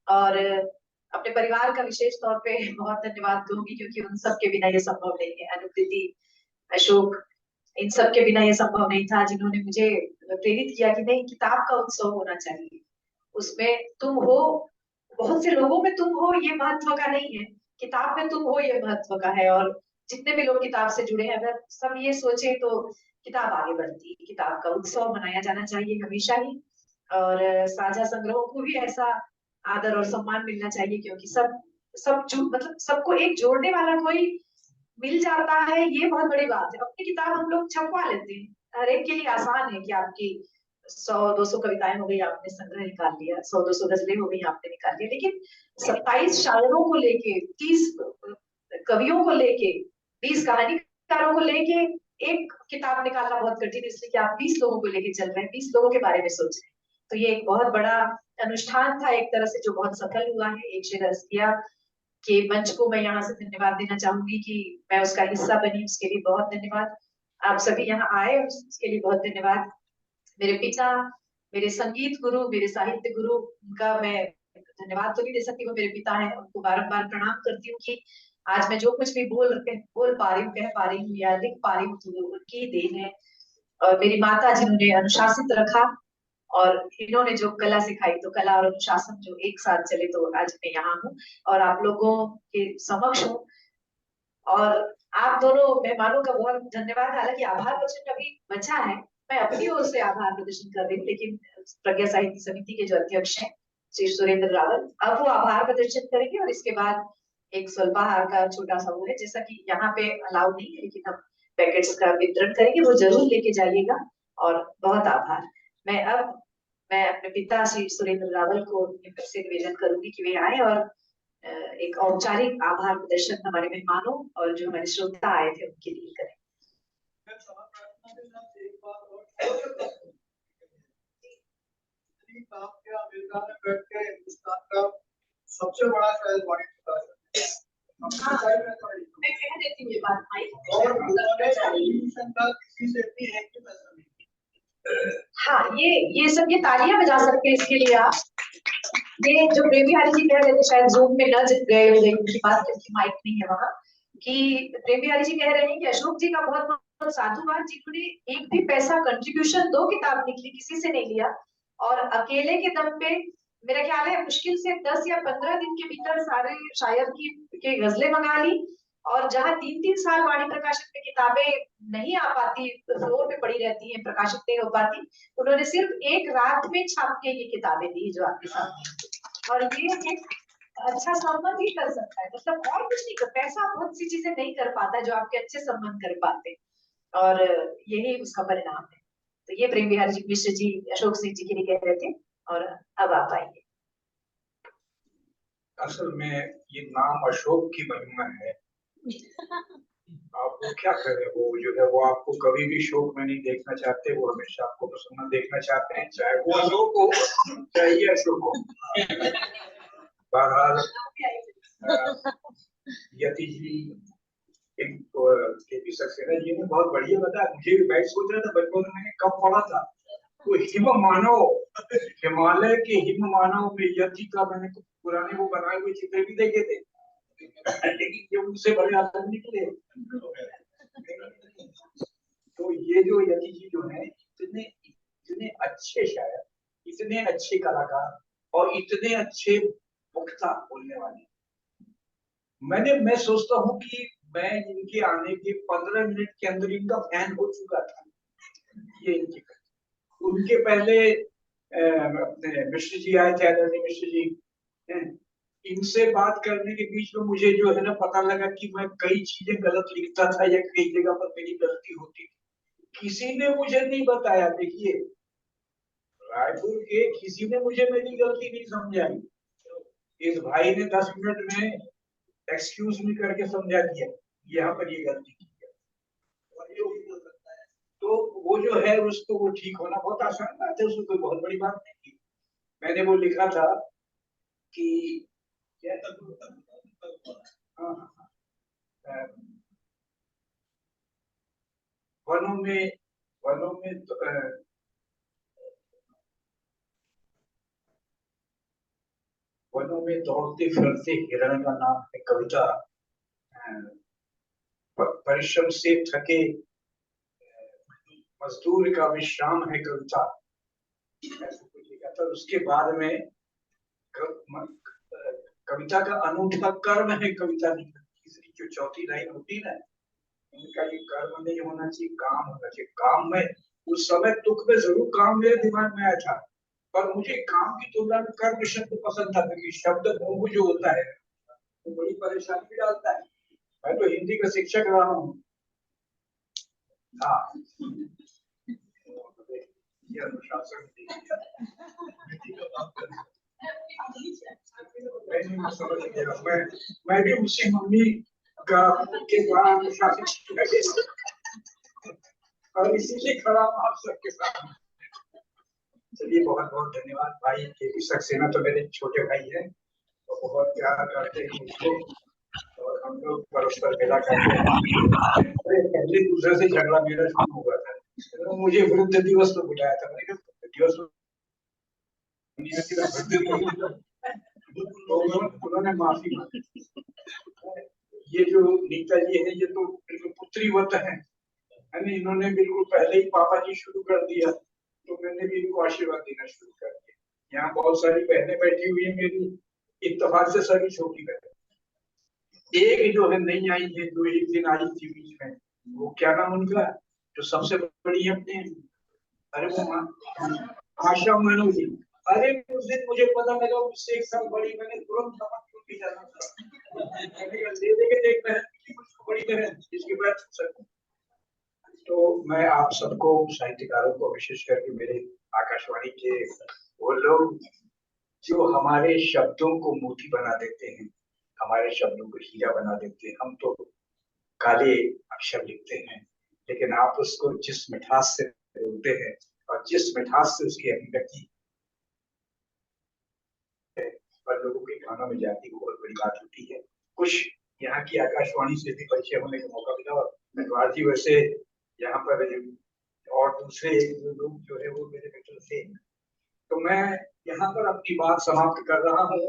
और अपने परिवार का विशेष तौर पे बहुत धन्यवाद कहूंगी, क्योंकि उन सब के बिना ये संभव नहीं है। अनुकृति, अशोक, इन सब के बिना ये संभव नहीं था, जिन्होंने मुझे प्रेरित किया कि नहीं, किताब का उत्सव होना चाहिए, उसमें तुम हो, बहुत से लोगों में तुम हो ये महत्व का नहीं है, किताब में तुम हो ये महत्व का है। और जितने भी लोग किताब से जुड़े हैं, अगर सब ये सोचे तो किताब आगे बढ़ती है। किताब का उत्सव मनाया जाना चाहिए हमेशा ही, और साझा संग्रहों को भी ऐसा आदर और सम्मान मिलना चाहिए, क्योंकि मतलब सबको एक जोड़ने वाला कोई मिल जाता है, ये बहुत बड़ी बात है। अपनी किताब हम लोग छपवा लेते हैं, हर एक के लिए आसान है कि आपकी 100-200 कविताएं हो गई, आपने संग्रह निकाल लिया, 100-200 गजलें हो गई, आपने निकाल लिया। लेकिन 27 शायरों को लेके, 30 कवियों को लेके, 20 कहानीकारों को लेके एक किताब निकालना बहुत कठिन है, इसलिए कि आप 20 लोगों को लेके चल रहे हैं, 20 लोगों के बारे में सोच रहे हैं। तो ये एक बहुत बड़ा अनुष्ठान था एक तरह से, जो बहुत सफल हुआ है। एक शेर अर्जिया के मंच को मैं यहाँ से धन्यवाद देना चाहूंगी कि मैं उसका हिस्सा बनी, उसके लिए बहुत धन्यवाद। आप सभी यहाँ आए, उसके लिए बहुत धन्यवाद। मेरे पिता, मेरे संगीत गुरु, मेरे साहित्य गुरु, उनका मैं धन्यवाद तो नहीं दे सकती, वो मेरे पिता हैं, उनको बारंबार प्रणाम करती हूँ कि आज मैं जो कुछ भी बोल पा रही हूँ, कह पा रही हूँ या लिख पा रही हूँ, तो वो उनकी ही देन है। और मेरी माता, जिन्होंने अनुशासित रखा, और इन्होंने जो कला सिखाई, तो कला और अनुशासन जो एक साथ चले, तो आज मैं यहाँ हूँ और आप लोगों के समक्ष हूँ। और आप दोनों मेहमानों का बहुत धन्यवाद। हालांकि आभार प्रदर्शन अभी बचा है, मैं अपनी ओर से आभार प्रदर्शन कर रही हूँ, लेकिन प्रज्ञा साहित्य समिति के जो अध्यक्ष हैं श्री सुरेंद्र रावल, अब वो आभार प्रदर्शन करेंगे, और इसके बाद एक स्वल्पाहार का छोटा सा वो है, जैसा कि यहाँ पे अलाउ नहीं है, लेकिन हम पैकेट्स का वितरण करेंगे, वो जरूर लेके जाइएगा। और बहुत आभार। मैं अपने पिता श्री सुरेंद्र रावल को फिर से निवेदन करूंगी कि वे आए और एक औपचारिक आभार प्रदर्शन हमारे मेहमानों और जो हमारे श्रोता आए थे उनके लिए करें। आपके अमेरिका में बैठ के हिंदुस्तान का सबसे बड़ा शायद मैं कह देती हूँ ये बात भाई, और किसी से भी है कि पैसा नहीं। हाँ, ये सब, ये तालियां बजा सकते हैं इसके लिए आप। ये जो प्रेम बिहारी जी कह रहे थे, शायद जूम में न गए हो गई उनकी बात, क्योंकि माइक नहीं है वहाँ, कि प्रेम बिहारी जी कह रहे हैं कि अशोक जी का बहुत बहुत साधुवाद, जिन्होंने एक भी पैसा कंट्रीब्यूशन, 2 किताब निकली, किसी से नहीं लिया, और अकेले के दम पे मेरा ख्याल है मुश्किल से 10 या 15 दिन के भीतर सारे शायर के गजलें मंगा ली। और जहाँ 3-3 साल वाणी प्रकाशन में किताबें नहीं आ पाती, फ्लोर पे पड़ी रहती हैं, प्रकाशित नहीं हो पाती, उन्होंने सिर्फ एक रात में छाप के ये किताबें दी जो आपके सामने। और ये एक अच्छा संबंध ही कर सकता है, मतलब और कुछ नहीं कर, पैसा बहुत सी चीजें नहीं कर पाता जो आपके अच्छे संबंध कर पाते, और यही उसका परिणाम है। तो ये प्रेम बिहारी जी मिश्र जी अशोक सिंह जी के लिए कह रहे थे, और अब आप आइए। असल में ये नाम अशोक की महिमा है। आप वो क्या करें, वो जो है वो आपको कभी भी शोक में नहीं देखना चाहते, वो हमेशा आपको प्रसन्न देखना चाहते हैं, चाहे वो अशोक हो चाहे ये अशोक हो। बहरहाल यति जी एक केपी सक्सेना जी ने बहुत बढ़िया बताया। मुझे मैं सोच रहा था बचपन में मैंने कब पढ़ा था, तो हिम मानव, हिमालय के हिम मानव में यति का मैंने कुछ पुराने वो बनाए हुए चित्र भी देखे थे, लेकिन ये उनसे बड़े आदमी निकले। तो ये जो यति जी जो है, इतने इतने अच्छे शायर, इतने अच्छे कलाकार और इतने अच्छे वक्ता बोलने वाले। मैं सोचता हूँ कि मैं इनके आने के 15 मिनट के अंदर इनका फैन हो चुका था। ये इनके उनके पहले अपने मिश्र जी आए थे, आदरणीय मिश्र जी, इनसे बात करने के बीच में मुझे जो है ना पता लगा कि मैं कई चीजें गलत लिखता था या कई जगह पर मेरी गलती होती थी, किसी ने मुझे नहीं बताया। देखिए, रायपुर के किसी ने मुझे मेरी गलती नहीं समझाई, इस भाई ने 10 मिनट में एक्सक्यूज मी करके समझा दिया यहाँ पर ये गलती की है। तो वो जो है उसको वो ठीक होना बहुत आसान बात है, उसको कोई बहुत बड़ी बात नहीं की। मैंने वो लिखा था कि हाँ, वनों में वनों में दौड़ते फिरते हिरण का नाम है कविता। परिश्रम से थके मजदूर का विश्राम है कविता, ऐसा कुछ लिखा था। उसके बाद में कविता का अनूठा कर्म है कविता लिखना। तीसरी जो चौथी लाइन होती है ना, इनका ये कर्म नहीं होना चाहिए, काम होना चाहिए। काम में उस समय दुख में जरूर काम मेरे दिमाग में आया था, पर मुझे काम की तुलना में कर्म शब्द पसंद था, क्योंकि शब्द मोह जो होता है वो बड़ी परेशानी भी डालता है। मैं तो हिंदी का शिक्षक रहा हूँ। हाँ, ये अनुशासन मैं भी उसी मम्मी का के द्वारा अनुशासित और इसीलिए खड़ा हूँ आप सबके साथ। चलिए, बहुत बहुत धन्यवाद भाई। के सक्सेना तो मेरे छोटे भाई हैं, तो बहुत प्यार करते हैं मुझको, और हम लोग परस्पर मिला करते हैं। पहले दूसरे से झगड़ा मेरा शुरू हुआ था, तो मुझे वृद्ध दिवस पर बुलाया था। मैंने कहा दिवस उन्होंने माफी मांगी। ये जो नीता जी है, ये तो बिल्कुल पुत्रीवत है, इन्होंने बिल्कुल पहले ही पापा जी शुरू कर दिया, तो मैंने भी इनको आशीर्वाद देना शुरू कर दिया। यहाँ बहुत सारी बहनें बैठी हुई है मेरी, इत्तेफाक से सभी छोटी बहन। एक जो है नहीं आई है, जो एक दिन आई थी बीच में, वो क्या नाम उनका, जो सबसे बड़ी है अपने, अरे वो आशा मनु जी। अरे उस दिन मुझे पता लगा उससे 1 साल बड़ी, मैंने तुरंत जाना था, ले लेके देख बहन बड़ी बहन जिसके बाद। तो मैं आप सबको, साहित्यकारों को, विशेष करके मेरे आकाशवाणी के वो लोग जो हमारे शब्दों को मोती बना देते हैं, हमारे शब्दों को हीरा बना देते हैं। हम तो काले अक्षर लिखते हैं, लेकिन आप उसको जिस मिठास से बोलते हैं और जिस मिठास से उसकी अभिव्यक्ति और लोगों के कानों में जाती, वो बहुत बड़ी बात होती है। कुछ यहाँ की आकाशवाणी से भी परिचय होने का मौका मिला, और नटवार जी वैसे यहाँ पर और दूसरे लोग जो है वो मेरे मित्र थे। तो मैं यहाँ पर अपनी बात समाप्त कर रहा हूँ,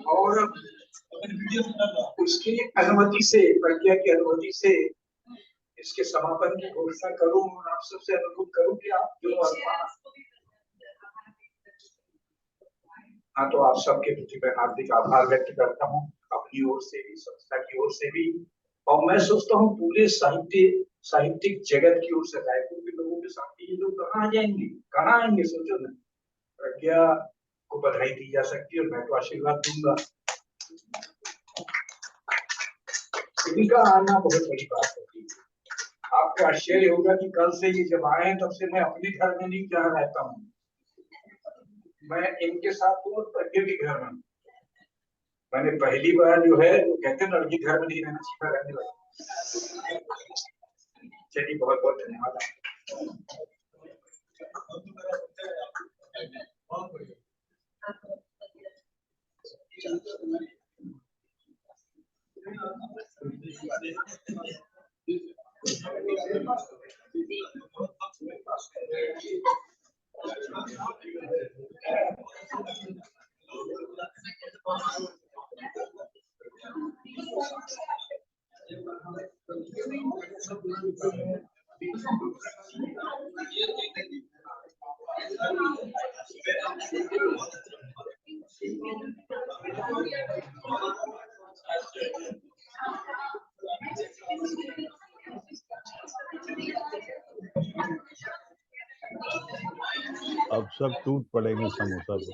और उसकी अनुमति से, प्रज्ञा की अनुमति से इसके समापन की घोषणा करूं, और आप सबसे अनुरोध करूं कि आप जो हाँ, तो आप सबके प्रति मैं हार्दिक आभार व्यक्त करता हूँ, अपनी ओर से भी, संस्था की ओर से भी, और मैं सोचता हूँ पूरे साहित्यिक जगत की ओर से। रायपुर के लोगों के सामने ये लोग कहाँ जाएंगे, कहाँ आएंगे, सोचो ना। प्रज्ञा को बधाई दी जा सकती है, और मैं तो आशीर्वाद दूंगा। इनका आना बहुत बड़ी बात होती है। आपको आश्चर्य होगा कि कल से ये जब आए हैं तब से मैं अपने घर में नहीं जहाँ रहता हूँ, मैं इनके साथ हूँ प्रज्ञा के घर में। मैंने पहली बार जो है, वो कहते हैं लड़की घर में नहीं रहना चाहिए, रहने लगा। चलिए, बहुत बहुत धन्यवाद। अब सब टूट पड़ेंगे समोसा पे।